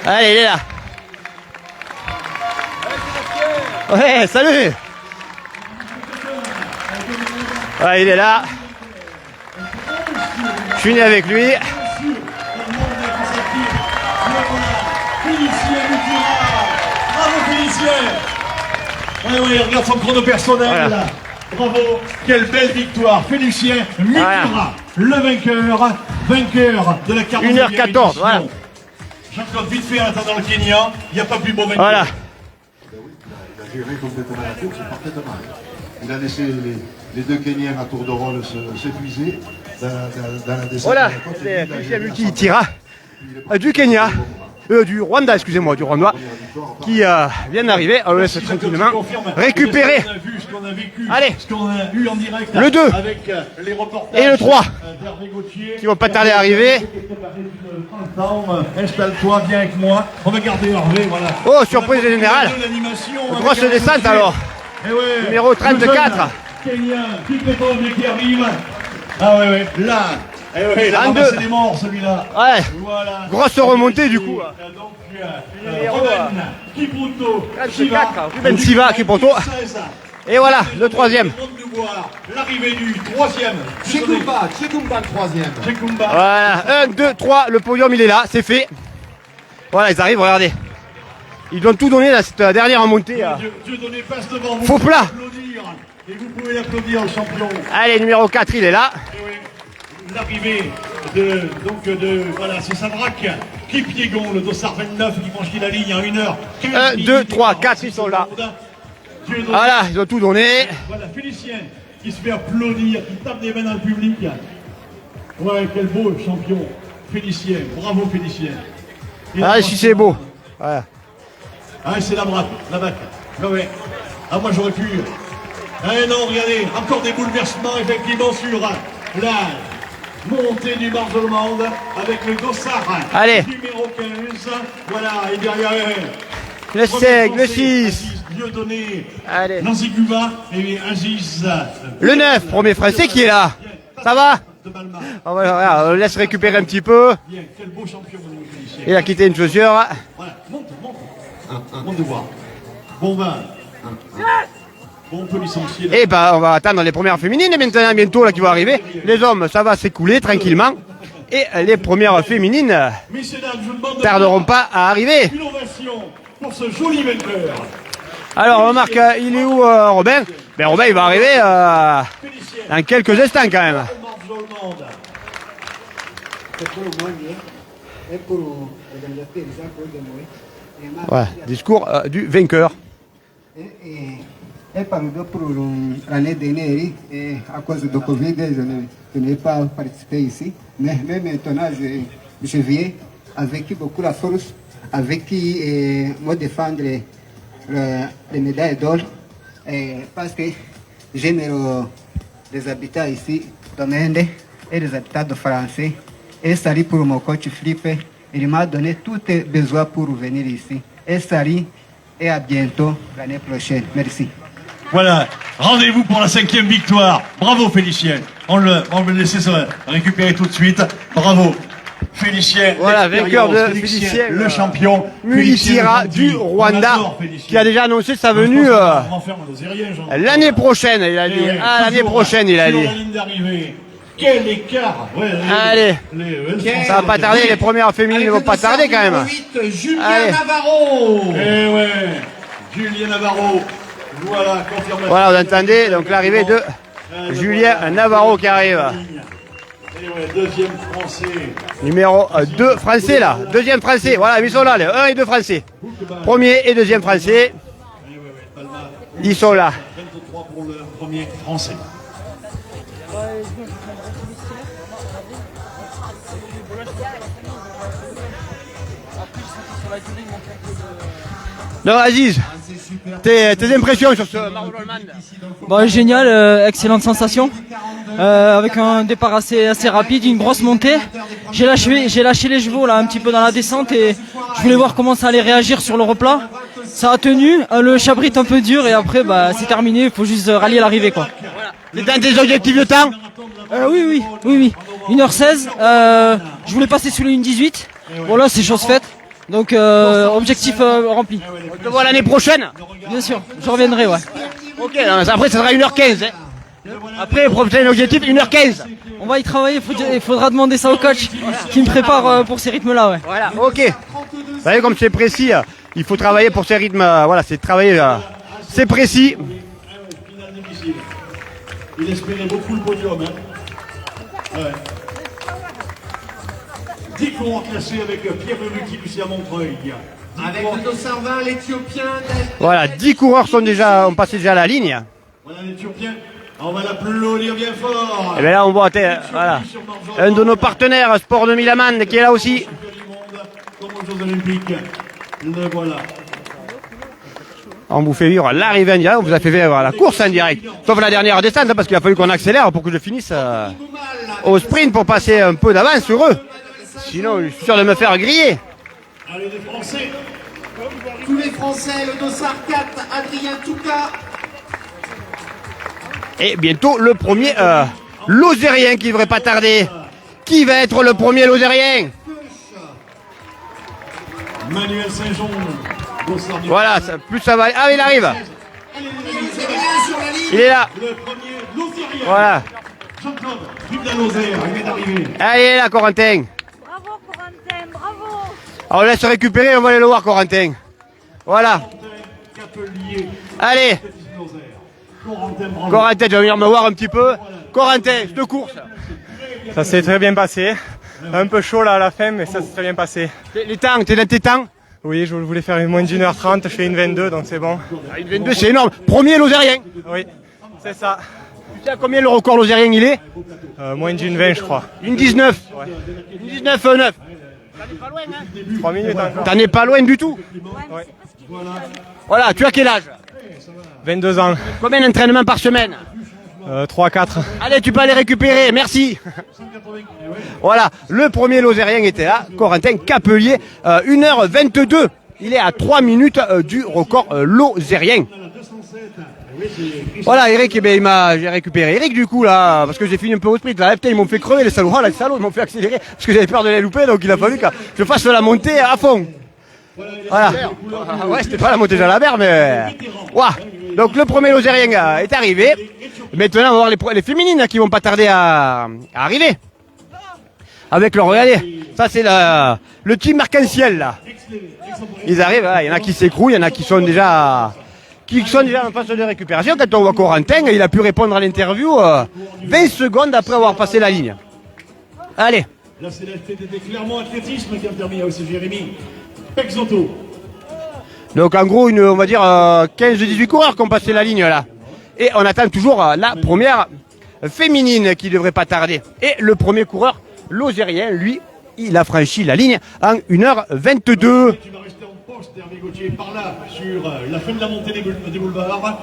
Allez, il est là. Ouais, salut. Ouais, il est là. Je suis né avec lui. Bravo Félicien. Oui, regarde son chrono personnel. Voilà. Là. Bravo, quelle belle victoire. Félicien Mutura, le vainqueur de la 41e 1h14, voilà. Jean-Claude, vite fait en attendant le Kenya, il n'y a pas plus beau vainqueur. Voilà. Il a géré complètement la course parfaitement. Il a laissé les deux Kenyans à tour de rôle s'épuiser dans la descente. Voilà, c'est Félicien Muitira du Kenya. Du Rwanda, excusez-moi, du Rwanda, qui vient d'arriver. On le laisse tranquillement récupérer. Ce qu'on a vécu, Allez, ce qu'on a eu en direct le 2 avec les reportages et le 3 d'Hervé Gauthier, qui vont pas tarder à arriver. Installe-toi, viens avec moi. On va garder Hervé, voilà. Oh, surprise générale. Grosse descente alors. Numéro 34. Kenya, qui prétend bien qui arrive. Ah ouais, là. Il a ramassé des morts celui-là. Ouais. Voilà. Grosse remontée du coup. Ruben Kipruto, 34, Ruben Siva, Kipruto. Et voilà, le 3e. L'arrivée du 3e. Chekumba, 3e. Voilà, 1, 2, 3, le podium il est là, c'est fait. Voilà, ils arrivent, regardez. Ils ont tout donné là, cette dernière remontée. Dieudonné passe devant vous. Faux plat. Et vous pouvez applaudir le champion. Allez, numéro 4, il est là. L'arrivée voilà, c'est Sabrac qui Piégon, le dossard 29 qui franchit la ligne en 1h15. 1, 2, 3, 4, ils sont là. Voilà, ils ont tout donné. Voilà, Félicien qui se fait applaudir, qui tape des mains dans le public. Ouais, quel beau champion. Félicien, bravo Félicien. Ah, si c'est beau. Voilà. Ah, c'est la bac. Ah ouais. Ah, moi j'aurais pu Eh non, regardez, encore des bouleversements effectivement sur la montée du Marvejols avec le dossard Allez. numéro 15. Voilà, et derrière Le 5, le 6. Dieudonné, Allez. Nancy Cuba et Aziz. Le 9, premier français qui est là. Ça va? On le laisse récupérer un petit peu. Bien, quel beau champion vous nous félicitez. Il a quitté une chaussure. Voilà, monte. Monte de voir. Bon ben. Bon, on peut licencier. Et ben, on va attendre les premières féminines maintenant, bientôt là qui vont arriver. Les hommes, ça va s'écouler tranquillement. Et les premières féminines Messieurs, dames, je vous demande de tarderont pas à arriver. une ovation pour ce joli vainqueur. Alors, remarque, il est où Robin? Ben Robin, il va arriver dans quelques instants quand même. Voilà, discours du vainqueur. É pour l'année dernière, et à cause de Covid, je n'ai pas participé ici. Mais maintenant, je viens avec beaucoup la force, avec moi défendre les médailles d'or, parce que j'aime les habitants ici, d'Amende, et les habitants de Français. Et salut pour mon coach Philippe, il m'a donné tout besoin pour venir ici. Et salut, et à bientôt l'année prochaine. Merci. Voilà, rendez-vous pour la 5e victoire. Bravo Félicien. On va le laisser se récupérer tout de suite. Bravo Félicien. Voilà, vainqueur de Félicien, le champion. Mulitira du Rwanda, qui a déjà annoncé sa venue l'année prochaine. Il a dit. L'année prochaine, il a dit. Quel écart. Allez, ça va pas tarder, les premières féminines ne vont pas tarder quand même. Julien Navarro. Eh ouais, Julien Navarro. Voilà, confirmation. Voilà, vous entendez, donc l'arrivée de Julien Navarro qui arrive. Et ouais, deuxième français. Numéro 2 français là, deuxième français, voilà, ils sont là, les 1 et 2 français. Premier et deuxième français, ils sont là. 23 pour le premier français. Non, Aziz, tes impressions sur ce Marvejols? Bon, génial, excellente sensation. Avec un départ assez rapide, une grosse montée. J'ai lâché les chevaux là un petit peu dans la descente et je voulais voir comment ça allait réagir sur le replat. Ça a tenu, le chabrit un peu dur et après c'est terminé, il faut juste rallier l'arrivée quoi. C'est dans tes objectifs de temps? Oui. 1h16, je voulais passer sous les 1h18. Bon là c'est chose faite. Donc objectif rempli. On te voit l'année prochaine? Bien sûr, je reviendrai ouais. Ok, après ça sera 1h15. Hein. Après, prochain objectif, 1h15. On va y travailler, il faudra demander ça au coach qui me prépare pour ces rythmes-là. Ouais. Voilà, ok. Vous savez, comme c'est précis, il faut travailler pour ces rythmes. Voilà, c'est travailler. C'est précis. Il espérait beaucoup le podium. Hein. Ouais. 10 courants classés avec Pierre Lelucky, Lucien Montreuil. Avec le dossard 20, l'Éthiopien. Voilà, 10 coureurs ont passé déjà la ligne. Voilà l'Éthiopien. On va l'applaudir bien fort. Et bien là, on voit voilà, un de nos partenaires, Sport 2000 Amande, qui est là aussi. Comme aux Jeux Olympiques. Le voilà. On vous fait vivre l'arrivée en direct, on vous a fait vivre la course en direct. Sauf la dernière descente, parce qu'il a fallu qu'on accélère pour que je finisse au sprint pour passer un peu d'avance sur eux. Sinon, je suis sûr de me faire griller. Allez, les Français. Tous les Français, le dossard 4, Adrien Touka. Et bientôt le premier Lozérien qui ne devrait pas tarder. Qui va être le premier Lozérien? Manuel Saint-Jean. Voilà, plus ça va. Ah, il arrive. Il est là. Le premier Lozérien. Voilà. Jean-Claude, vive la Lozère, il vient d'arriver. Allez là, Corentin. Bravo Corentin, bravo. Alors, on laisse récupérer, on va aller le voir, Corentin. Voilà. Allez. Corentin, tu vas venir me voir un petit peu. Corentin, de course. Ça s'est très bien passé. Un peu chaud là à la fin, mais ça s'est très bien passé. Les temps, t'es dans tes temps? Oui, je voulais faire moins d'1h30, je fais une 22, donc c'est bon. Une 22, c'est énorme. Premier Lozérien. Oui, c'est ça. Tu sais à combien le record Lozérien il est? Moins d'une 20, je crois. Une 19. Ouais. Une 19,9. 3 minutes encore. T'en es pas loin du tout. Ouais. Voilà, tu as quel âge? 22 ans. Combien d'entraînements par semaine? 3-4. Allez, tu peux aller récupérer, merci. Voilà, le premier Lozérien était là, Corentin Capelier, 1h22. Il est à 3 minutes du record Lozérien. Voilà, Eric, eh bien, j'ai récupéré Eric du coup là, parce que j'ai fini un peu au sprint là. Putain, ils m'ont fait crever les salauds, oh, les salauds, ils m'ont fait accélérer parce que j'avais peur de les louper, donc il a fallu que je fasse la montée à fond. Voilà. Ah, ouais, c'était pas la montée de la mer, mais. Ouah. Donc le premier Lozérien est arrivé. Maintenant, on va voir les féminines qui vont pas tarder à arriver. Avec leur, regardez, ça c'est le team arc-en-ciel là. Ils arrivent, il y en a qui s'écrouent, il y en a qui sont déjà en phase de récupération. Quand on voit Corentin, il a pu répondre à l'interview 20 secondes après avoir passé la ligne. Allez. Là, c'est c'était clairement athlétisme qui a permis à aussi Jérémy Pexoto. Donc en gros, on va dire 15-18 coureurs qui ont passé la ligne là. Et on attend toujours la première féminine qui devrait pas tarder. Et le premier coureur lozérien, lui, il a franchi la ligne en 1h22. Tu vas rester en poste, Hervé Gauthier, par là, sur la fin de la montée des boulevards.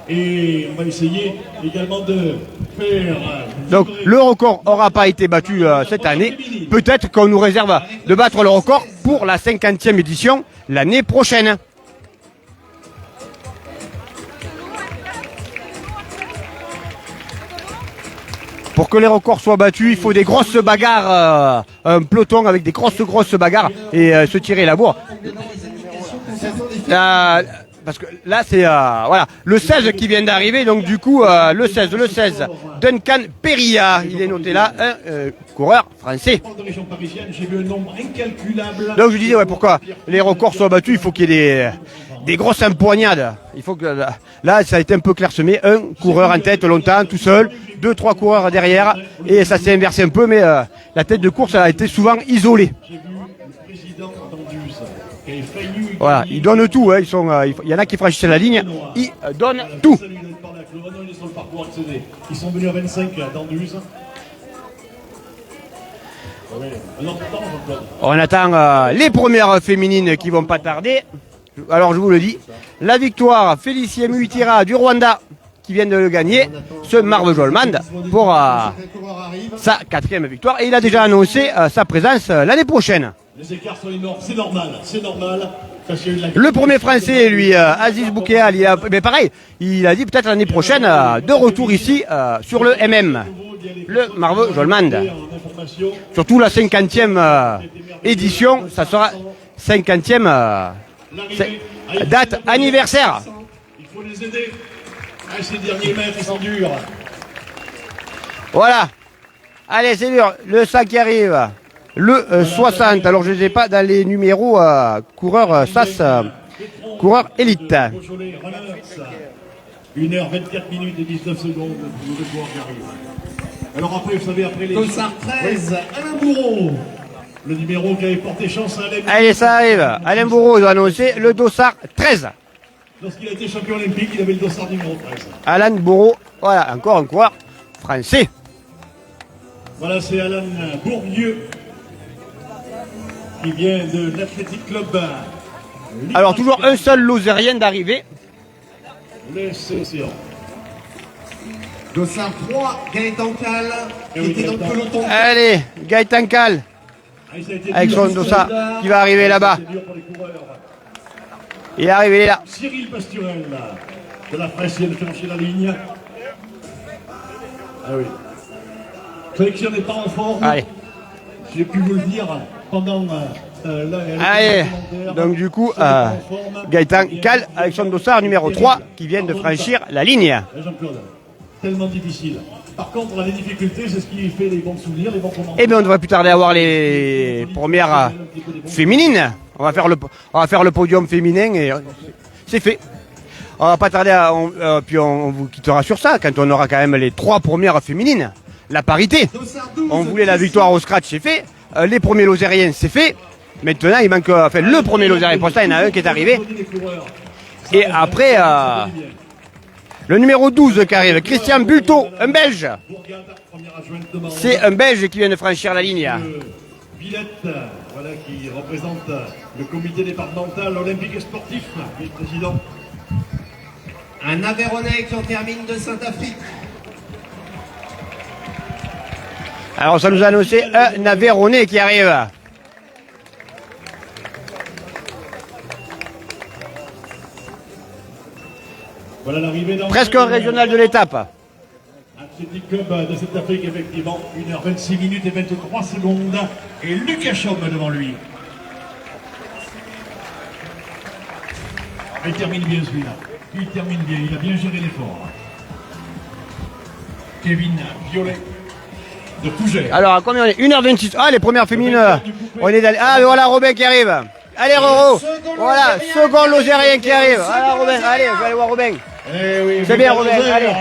Et on va essayer également de faire... Donc le record n'aura pas été battu cette année. Peut-être qu'on nous réserve de battre le record pour la 50e édition l'année prochaine. Pour que les records soient battus, il faut des grosses bagarres, un peloton avec des grosses bagarres et se tirer la bourre. Parce que là c'est voilà le 16 qui vient d'arriver, donc du coup le 16 Duncan Perilla, il est noté là, un coureur français. Donc je disais ouais, pourquoi les records soient battus, il faut qu'il y ait des grosses empoignades. Il faut que là ça a été un peu clairsemé, un coureur en tête longtemps tout seul, 2-3 coureurs derrière et ça s'est inversé un peu, mais la tête de course a été souvent isolée. Voilà, ils donnent tout, hein. Il y en a qui franchissent la ligne, ils donnent tout. Ils sont venus à 25 d'Anduze. On attend les premières féminines qui vont pas tarder. Alors je vous le dis, la victoire Félicie Muitira du Rwanda qui vient de le gagner, ce Marvejols pour sa 4e victoire. Et il a déjà annoncé sa présence l'année prochaine. Les écarts sont énormes, c'est normal. Le premier français, lui, Aziz Boukéal, mais pareil, il a dit peut-être l'année prochaine, de retour ici sur le MM, le Marvejols. Surtout la 50e édition, ça sera 50e date anniversaire. Il faut les aider. Ces derniers mètres, ils sont durs. Voilà. Allez, c'est dur. Le 5 qui arrive. Le 60. Alors, je ne sais pas dans les numéros coureur SAS, coureur élite. 1h24 minutes et 19 secondes. Le coureur qui arrive. Alors après, vous savez, après les... Dossard 13, Alain Bourreau. Le numéro qui avait porté chance à Alain. Allez, ça arrive. Alain Bourreau doit annoncer le Dossard 13. Lorsqu'il a été champion olympique, il avait le Dossard numéro 13. Alain Bourreau, voilà, encore un coureur français. Voilà, c'est Alain Bourdieu qui vient de l'Athletic Club. Alors, toujours un seul Lozérien d'arrivée. L'Océan. Dossard 3, Gaëtan Cal, qui était dans le peloton. Allez, Gaëtan Cal, avec son Dossard, qui va arriver là-bas. Il est arrivé là. Cyril Pasturel, de la presse, vient de franchir la ligne. Ah oui. Sélection n'est pas en forme. Allez. J'ai pu vous le dire pendant allez, donc du coup, Gaëtan Cal avec son Dossard numéro 3 qui vient de franchir la ligne. Jean-Claude, tellement difficile. Par contre, les difficultés, c'est ce qui fait les bons souvenirs, les bons commentaires. Eh bien, on devrait plus tarder à voir les premières féminines. On va faire le podium féminin et c'est fait. On va pas tarder puis on vous quittera sur ça quand on aura quand même les 3 premières féminines. La parité. On voulait la victoire au scratch, c'est fait. Les premiers Lozériens, c'est fait. Maintenant, il manque le premier Lozérien. Pour ça, il y en a un qui est arrivé. Et après, le numéro 12 qui arrive, Christian Bulto, un Belge. C'est un Belge qui vient de franchir la ligne. Villette, voilà, qui représente le comité départemental olympique et sportif, vice-président. Un Aveyronais qui en termine de Saint-Afrique. Alors ça nous a annoncé un Aveyronais qui arrive. Voilà l'arrivée dans Presque un régional de l'étape. Athletic Club de Saint-Afrique, effectivement, 1h26 minutes et 23 secondes. Et Lucas Chaume devant lui. Il termine bien celui-là. Il termine bien, il a bien géré l'effort. Kevin Violet de Fougères. Alors à combien on est? 1h26. Ah, les premières féminines. On est dans... Ah, mais voilà Robin qui arrive. Allez Roro. Voilà, second Lozérien qui arrive. Voilà Robin, allez, je vais aller voir Robin. C'est bien Robin, allez.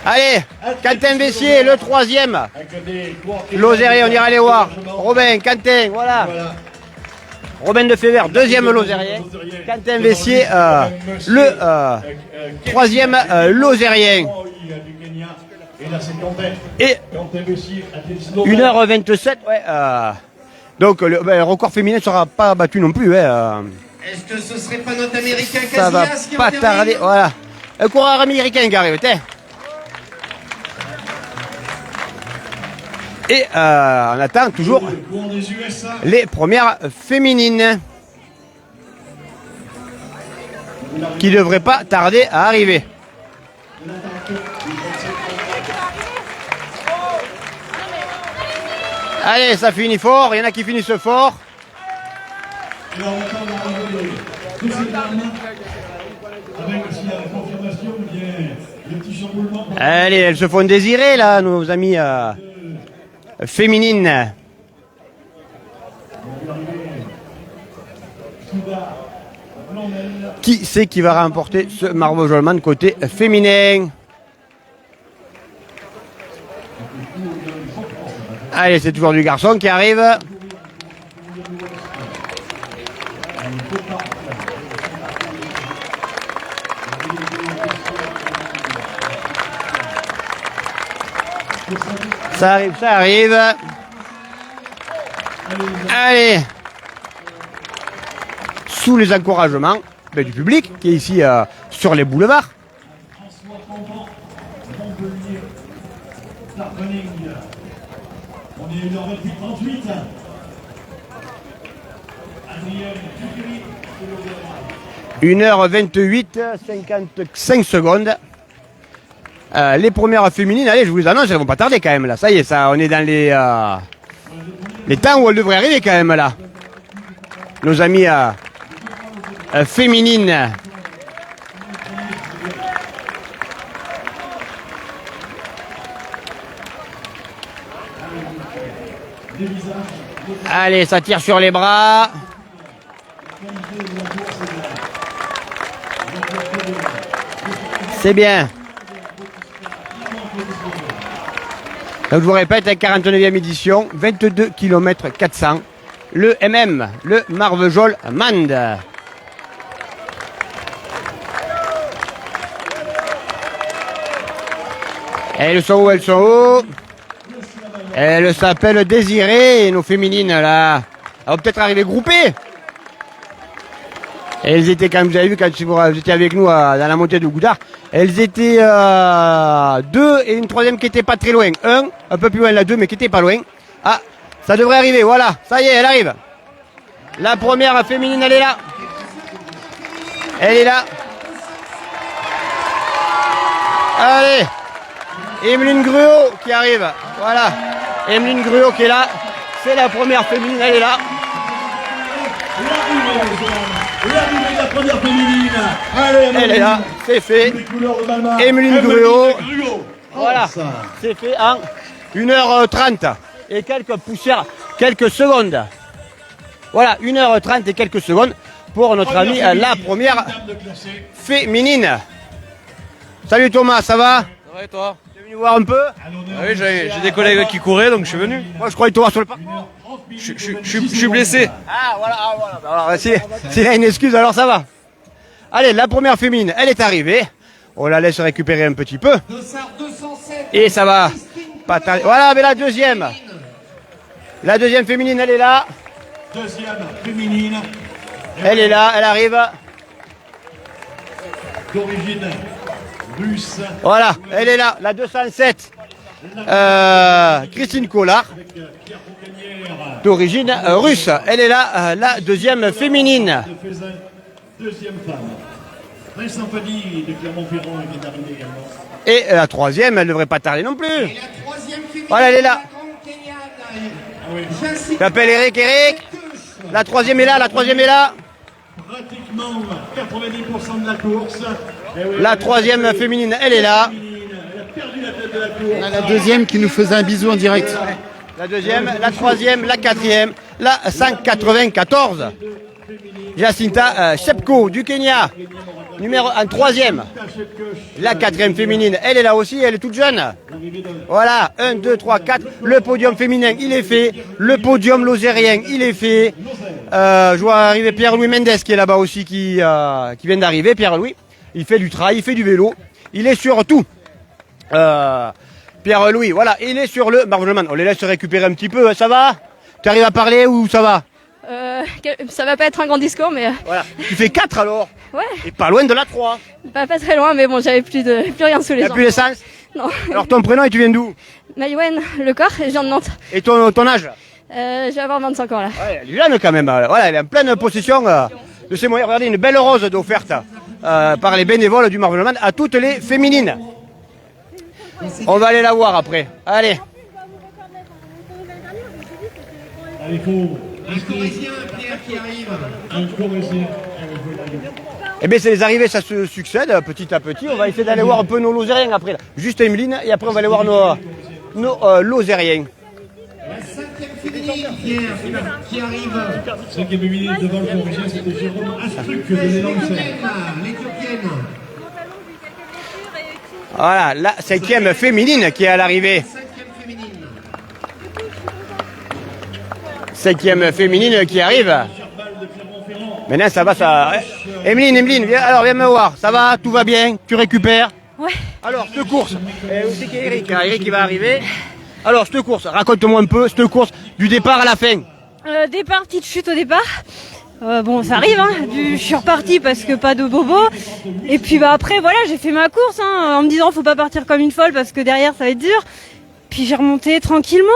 Allez, Quentin Vessier, le troisième. Lozérien, on ira aller voir. Robin, Quentin, voilà. Robin de Févert, deuxième Lozérien. Quentin Vessier, le troisième Lozérien. Et 1h27, ouais. Donc le record féminin ne sera pas battu non plus. Est-ce que ce serait pas notre américain Casillas Ça va qui pas en tarder. termine? Voilà. Un coureur américain qui arrive, tiens. Et on attend toujours les premières féminines qui ne devraient pas tarder à arriver. Allez, ça finit fort, il y en a qui finissent fort. Allez, elles se font désirer là, nos amis féminines. Qui c'est qui va remporter ce Marvejols côté féminin? Allez, c'est toujours du garçon qui arrive. Ça arrive, ça arrive. Allez. Sous les encouragements du public qui est ici sur les boulevards. On est 1h28. 1h28, 55 secondes. Les premières féminines, allez, je vous annonce, elles vont pas tarder quand même là. Ça y est, ça, on est dans les temps où elles devraient arriver quand même là. Nos amis féminines. Allez, ça tire sur les bras. C'est bien. Donc je vous répète, 49e édition, 22 km 400. Le MM, le Marvejols Mande. Elles sont où? Elles sont où? Elles s'appellent Désirée, nos féminines là. Elles vont peut-être arriver groupées. Elles étaient, quand vous avez vu, quand vous étiez avec nous dans la montée de Goudard, elles étaient deux et une troisième qui était pas très loin. Un peu plus loin, la deux, mais qui était pas loin. Ah, ça devrait arriver, voilà. Ça y est, elle arrive. La première féminine, elle est là. Elle est là. Allez. Emeline Gruot qui arrive. Voilà. Emeline Gruot qui est là. C'est la première féminine, elle est là. L'arrivée de la première féminine. Allez, elle est là, c'est fait. Emeline Gruot. Voilà, c'est fait en 1h30 et quelques poussières, quelques secondes. Voilà, 1h30 et quelques secondes pour notre amie, la première féminine. Salut Thomas, ça va? Ça va et toi? Tu es venu voir un peu? Oui, j'ai des collègues qui couraient donc je suis venu. Moi je croyais te voir sur le parcours. Je suis blessé. Ah voilà, alors, s'il a une excuse, alors ça va. Allez, la première féminine, elle est arrivée. On la laisse récupérer un petit peu. Et ça va pas tarder. Voilà, mais la deuxième féminine, elle est là. Deuxième féminine. Elle est là, elle arrive. d'origine russe. Voilà, elle est là, la 207. Christine Collard, d'origine russe. Elle est là, la deuxième féminine. Deuxième femme. Vincent Paddy de Clermont-Ferrand qui est arrivé également. Et la troisième, elle ne devrait pas tarder non plus. Voilà, elle est là. J'appelle Eric. La troisième est là, Pratiquement 90% de la course. La troisième féminine, elle est là. On a la deuxième qui nous faisait un bisou en direct. La deuxième, la troisième, la quatrième, la 194. Jacinta Shepko du Kenya, en troisième. La quatrième féminine, elle est là aussi, elle est toute jeune. Voilà, 1, 2, 3, 4. Le podium féminin, il est fait. Le podium lozérien, il est fait. Je vois arriver Pierre-Louis Mendes qui est là-bas aussi, qui vient d'arriver. Pierre-Louis, il fait du trail, il fait du vélo. Il est sur tout. Pierre-Louis, voilà, il est sur le marvellement. On les laisse se récupérer un petit peu, ça va? Tu arrives à parler ou ça va? Ça va pas être un grand discours, mais... Voilà. Tu fais 4 alors? Ouais. Et pas loin de la 3. Pas très loin, mais bon, j'avais plus rien sous les jambes. T'as plus l'essence? Non. Alors ton prénom et tu viens d'où? Maïwen, le corps, et je viens de Nantes. Et ton âge? Je vais avoir 25 ans là. Ouais, elle est jeune quand même. Voilà, elle est en pleine possession de ses moyens. Regardez, une belle rose d'offerte par les bénévoles du Marvellement à toutes les féminines. On va aller la voir après. Allez. Allez, faut. Un Corésien, Pierre qui arrive. Un Corésien. Eh bien, c'est les arrivées, ça se succède petit à petit. On va essayer d'aller voir un peu nos lozériens après. Là. Juste Emeline, et après on va aller voir nos lozériens. La cinquième féminine, Pierre, qui arrive. Cinquième féminine devant le Corésien, c'était Jérôme Astruc de l'Élancer. L'Éthiopienne. Voilà, la cinquième féminine qui est à l'arrivée. Cinquième féminine qui arrive. Maintenant, ça va, ça. Emeline, viens me voir. Ça va, tout va bien, tu récupères? Ouais. Alors, cette course. Aussi qu'il y a Eric. Eric qui va arriver. Alors, cette course, raconte-moi un peu, cette course, du départ à la fin. Départ, petite chute au départ. Bon, ça arrive, hein. Je suis reparti parce que pas de bobo. Et puis après, voilà, j'ai fait ma course, hein, en me disant faut pas partir comme une folle parce que derrière ça va être dur. Puis j'ai remonté tranquillement.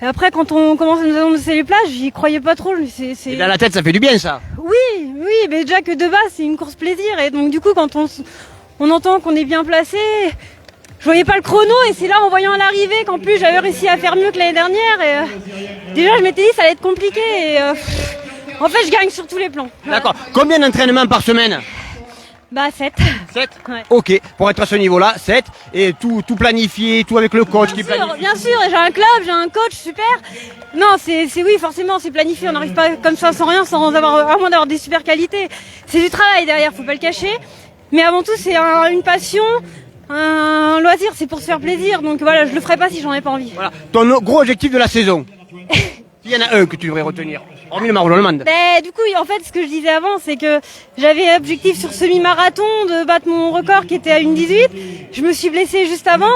Et après, quand on commence à nous annoncer les places, j'y croyais pas trop. Et dans la tête, ça fait du bien, ça. Oui, mais déjà que de base, c'est une course plaisir. Et donc du coup, quand on entend qu'on est bien placé, je voyais pas le chrono. Et c'est là, en voyant à l'arrivée, qu'en plus j'avais réussi à faire mieux que l'année dernière. Et déjà, je m'étais dit ça allait être compliqué. Et en fait, je gagne sur tous les plans. D'accord. Combien d'entraînements par semaine? Bah 7. 7 Ouais. Ok, pour être à ce niveau-là, 7. Et tout planifié, tout avec le coach qui planifie. Bien sûr, et j'ai un club, j'ai un coach, super. Non, c'est oui, forcément, c'est planifié. On n'arrive pas comme ça sans rien, à moins d'avoir des super qualités. C'est du travail derrière, faut pas le cacher. Mais avant tout, c'est une passion, un loisir, c'est pour se faire plaisir. Donc voilà, je le ferai pas si j'en ai pas envie. Voilà. Ton gros objectif de la saison? Il y en a un que tu devrais retenir. Hormis le Marvellement. Du coup, en fait, ce que je disais avant, c'est que j'avais objectif sur semi-marathon de battre mon record qui était à 1,18. Je me suis blessée juste avant.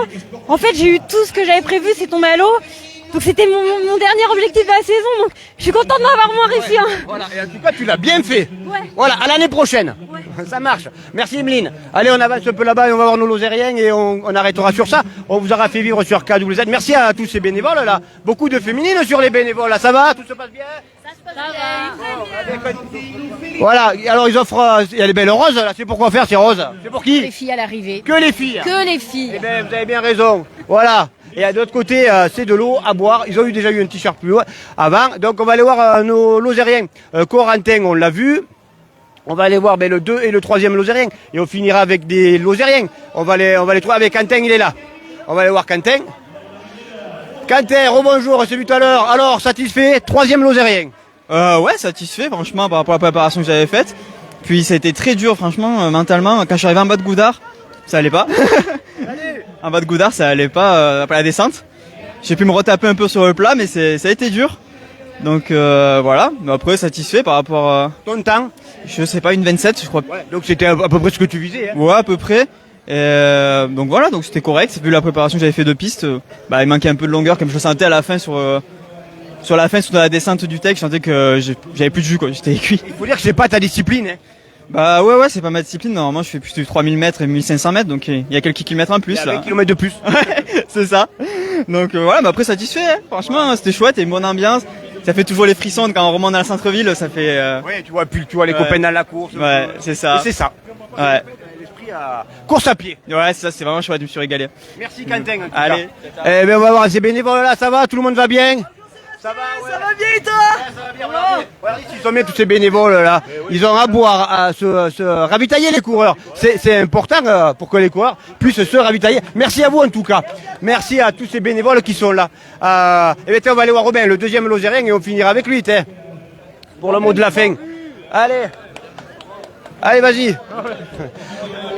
En fait, j'ai eu tout ce que j'avais prévu, c'est tombé à l'eau. Donc c'était mon dernier objectif de la saison. Donc je suis contente d'avoir moins réussi. Hein. Voilà, et en tout cas, tu l'as bien fait. Ouais. Voilà, à l'année prochaine. Ouais. Ça marche. Merci Emeline. Allez, on avance un peu là-bas et on va voir nos lozériens et on arrêtera sur ça. On vous aura fait vivre sur KWZ. Merci à tous ces bénévoles là. Beaucoup de féminines sur les bénévoles là. Ça va? Tout se passe bien? Voilà, alors ils offrent, il y a les belles roses là, c'est pour quoi faire ces roses? C'est pour qui? Les filles à l'arrivée. Que les filles? Que les filles. Eh bien, vous avez bien raison, voilà. Et de l'autre côté, c'est de l'eau à boire, ils ont déjà eu un t-shirt plus haut avant, donc on va aller voir nos lozériens. Corentin, on l'a vu, on va aller voir le 2 et le 3e lozérien, et on finira avec des lozériens. On va les trouver avec Quentin, il est là. On va aller voir Quentin. Quentin, rebonjour, c'est vu tout à l'heure. Alors, satisfait, 3e lozérien. Ouais, satisfait, franchement, par rapport à la préparation que j'avais faite. Puis ça a été très dur, franchement, mentalement. Quand je suis arrivé en bas de Goudard, ça allait pas. En bas de Goudard, ça allait pas après la descente. J'ai pu me retaper un peu sur le plat, mais ça a été dur. Donc voilà, mais après satisfait par rapport... Ton temps? Je sais pas, une 27, je crois. Ouais, donc c'était à peu près ce que tu visais. Hein. Ouais, à peu près. Donc voilà, donc c'était correct. Vu la préparation que j'avais fait de piste, il manquait un peu de longueur, comme je le sentais à la fin sur la descente du tech, je sentais que j'avais plus de jus, quoi. J'étais cuit. Il faut dire que c'est pas ta discipline. Hein. Bah ouais, c'est pas ma discipline. Normalement, je fais plus de 3000 mètres et 1500 mètres, donc il y a quelques kilomètres en plus. Il y a là. 20 kilomètres de plus. C'est ça. Donc voilà, mais après satisfait. Hein. Franchement, c'était chouette et une bonne ambiance. Ça fait toujours les frissons quand on remonte dans le centre-ville. Ça fait. Ouais, tu vois les copains dans la course. Ouais, c'est ça. Et c'est ça. Ouais. L'esprit à course à pied. Ouais, c'est ça. C'est vraiment chouette. Je me suis régalé. Merci Quentin. En tout Allez. cas. Eh ben on va voir ces bénévoles là. Ça va? Tout le monde va bien? Ça va bien et toi? Ça va bien, regardez, ils sont bien tous ces bénévoles là. Ils ont à boire, à se ravitailler les coureurs. C'est important pour que les coureurs puissent se ravitailler. Merci à vous en tout cas. Merci à tous ces bénévoles qui sont là. Et bien on va aller voir Robin, le deuxième Lozérien, et on finira avec lui, pour le mot de la fin. Allez. Allez, vas-y.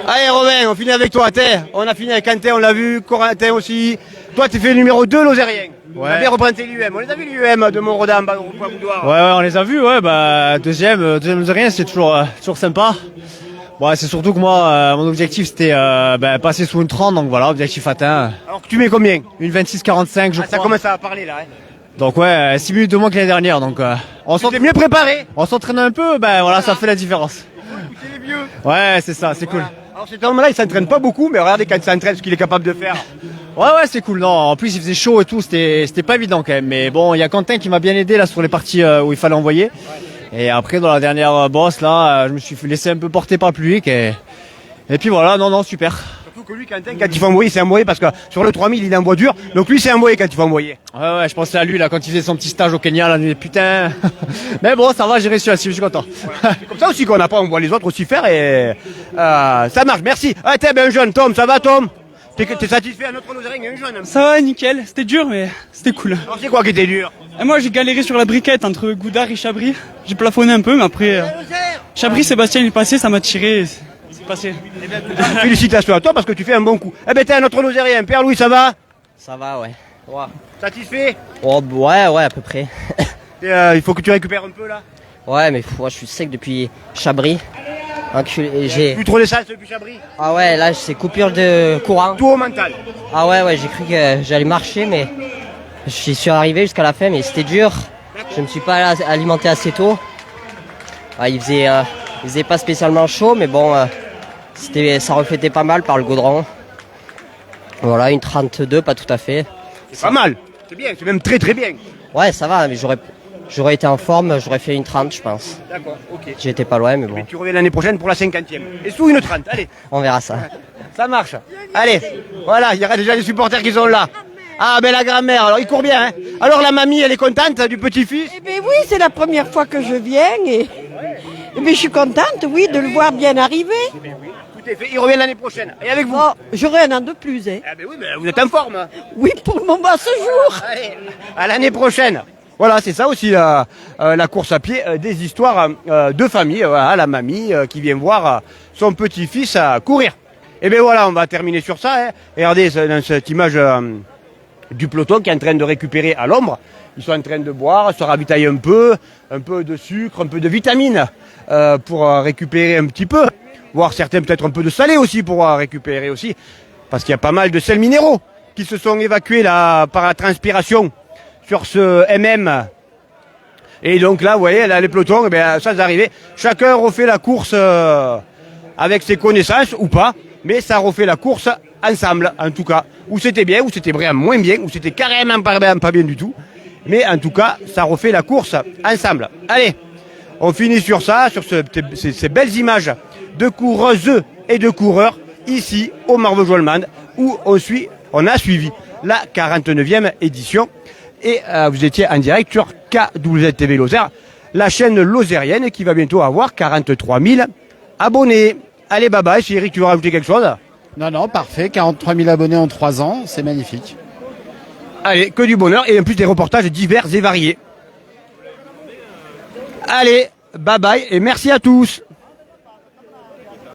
Allez Robin, on finit avec toi. On a fini avec Quentin, on l'a vu, Corentin aussi. Toi tu fais le numéro 2 Lozérien. On a bien représenté l'UM. On les a vus l'UM de Montrodam, Ouais, on les a vus, deuxième Lozérien, c'est toujours sympa. Ouais, c'est surtout que moi, mon objectif c'était passer sous une 30, donc voilà, objectif atteint. Alors que tu mets combien? Une 26-45, je crois. Ça commence à parler là. Donc ouais, 6 minutes de moins que l'année dernière, donc on s'est mieux préparé. On s'entraîne un peu, voilà, ça fait la différence. Ouais, c'est ça, c'est cool. Alors cet homme-là, il s'entraîne pas beaucoup, mais regardez quand il s'entraîne, ce qu'il est capable de faire. Ouais, c'est cool. Non, en plus il faisait chaud et tout, c'était pas évident quand même. Mais bon, il y a Quentin qui m'a bien aidé là sur les parties où il fallait envoyer. Et après dans la dernière bosse là, je me suis laissé un peu porter par le public et puis voilà, non, super. Surtout que lui, Quentin, quand il faut envoyer, c'est envoyé parce que sur le 3000, il envoie dur. Donc lui, c'est envoyé quand il faut envoyer. Ouais, je pensais à lui là quand il faisait son petit stage au Kenya là, mais putain. Mais bon, ça va, j'ai réussi là-dessus, je suis content. C'est comme ça aussi qu'on apprend, on voit les autres aussi faire et ça marche. Merci. Ah, t'es un jeune Tom, ça va Tom? T'es satisfait à notre Lozérien, un jeune? Ça va, nickel. C'était dur, mais c'était cool. Alors c'est quoi qui était dur? Et moi, j'ai galéré sur la briquette entre Goudard et Chabry. J'ai plafonné un peu, mais après, Chabry, Sébastien, il est passé, ça m'a tiré. C'est passé. Félicitations à toi parce que tu fais un bon coup. Eh ben t'es un autre Lozérien. Père Louis, ça va? Ça va, ouais. Satisfait? Oh, ouais, à peu près. Il faut que tu récupères un peu là. Ouais, mais moi je suis sec depuis Chabry. J'ai plus trop d'essence depuis Chabry. Ah ouais, là c'est coupure de courant. Tout au mental. Ah ouais, j'ai cru que j'allais marcher, mais j'y suis arrivé jusqu'à la fin, mais c'était dur. Je me suis pas alimenté assez tôt. Il faisait pas spécialement chaud, mais bon, ça reflétait pas mal par le goudron. Voilà, une 32, pas tout à fait. C'est pas mal. C'est bien, c'est même très très bien. Ouais, ça va, mais j'aurais été en forme, j'aurais fait une 30, je pense. D'accord, ok. J'étais pas loin, mais bon. Mais tu reviens l'année prochaine pour la 50e. Et sous une 30, allez. On verra ça. Ça marche. Allez, voilà, il y aura déjà des supporters qui sont là. Ah, ben la grand-mère, alors il court bien, hein. Alors la mamie, elle est contente du petit-fils? Eh bien oui, c'est la première fois que je viens et je suis contente, oui, de le voir bien arriver. Tout est fait, il revient l'année prochaine. Et avec vous? Oh, j'aurai un an de plus, hein. Ah ben oui, mais vous êtes en forme. Oui, pour le moment, à ce jour. Allez, à l'année prochaine. Voilà, c'est ça aussi la course à pied, des histoires de famille. La mamie qui vient voir son petit-fils courir. Et bien voilà, on va terminer sur ça. Hein. Et regardez dans cette image du peloton qui est en train de récupérer à l'ombre. Ils sont en train de boire, se ravitailler un peu de sucre, un peu de vitamines pour récupérer un petit peu. Voire certains peut-être un peu de salé aussi pour récupérer aussi. Parce qu'il y a pas mal de sels minéraux qui se sont évacués là par la transpiration sur ce MM. Et donc là, vous voyez, là, les pelotons, sans arriver, chacun refait la course avec ses connaissances ou pas, mais ça refait la course ensemble, en tout cas. Ou c'était bien, ou c'était vraiment moins bien, ou c'était carrément pas bien du tout. Mais en tout cas, ça refait la course ensemble. Allez, on finit sur ça, sur ces belles images de coureuses et de coureurs, ici, au Marvejols-Mende, où on a suivi la 49e édition. Et vous étiez en direct sur KWTV Lozère, la chaîne lozérienne qui va bientôt avoir 43 000 abonnés. Allez, bye bye. Si Eric, tu veux rajouter quelque chose? Non, parfait. 43 000 abonnés en 3 ans, c'est magnifique. Allez, que du bonheur et en plus des reportages divers et variés. Allez, bye bye et merci à tous.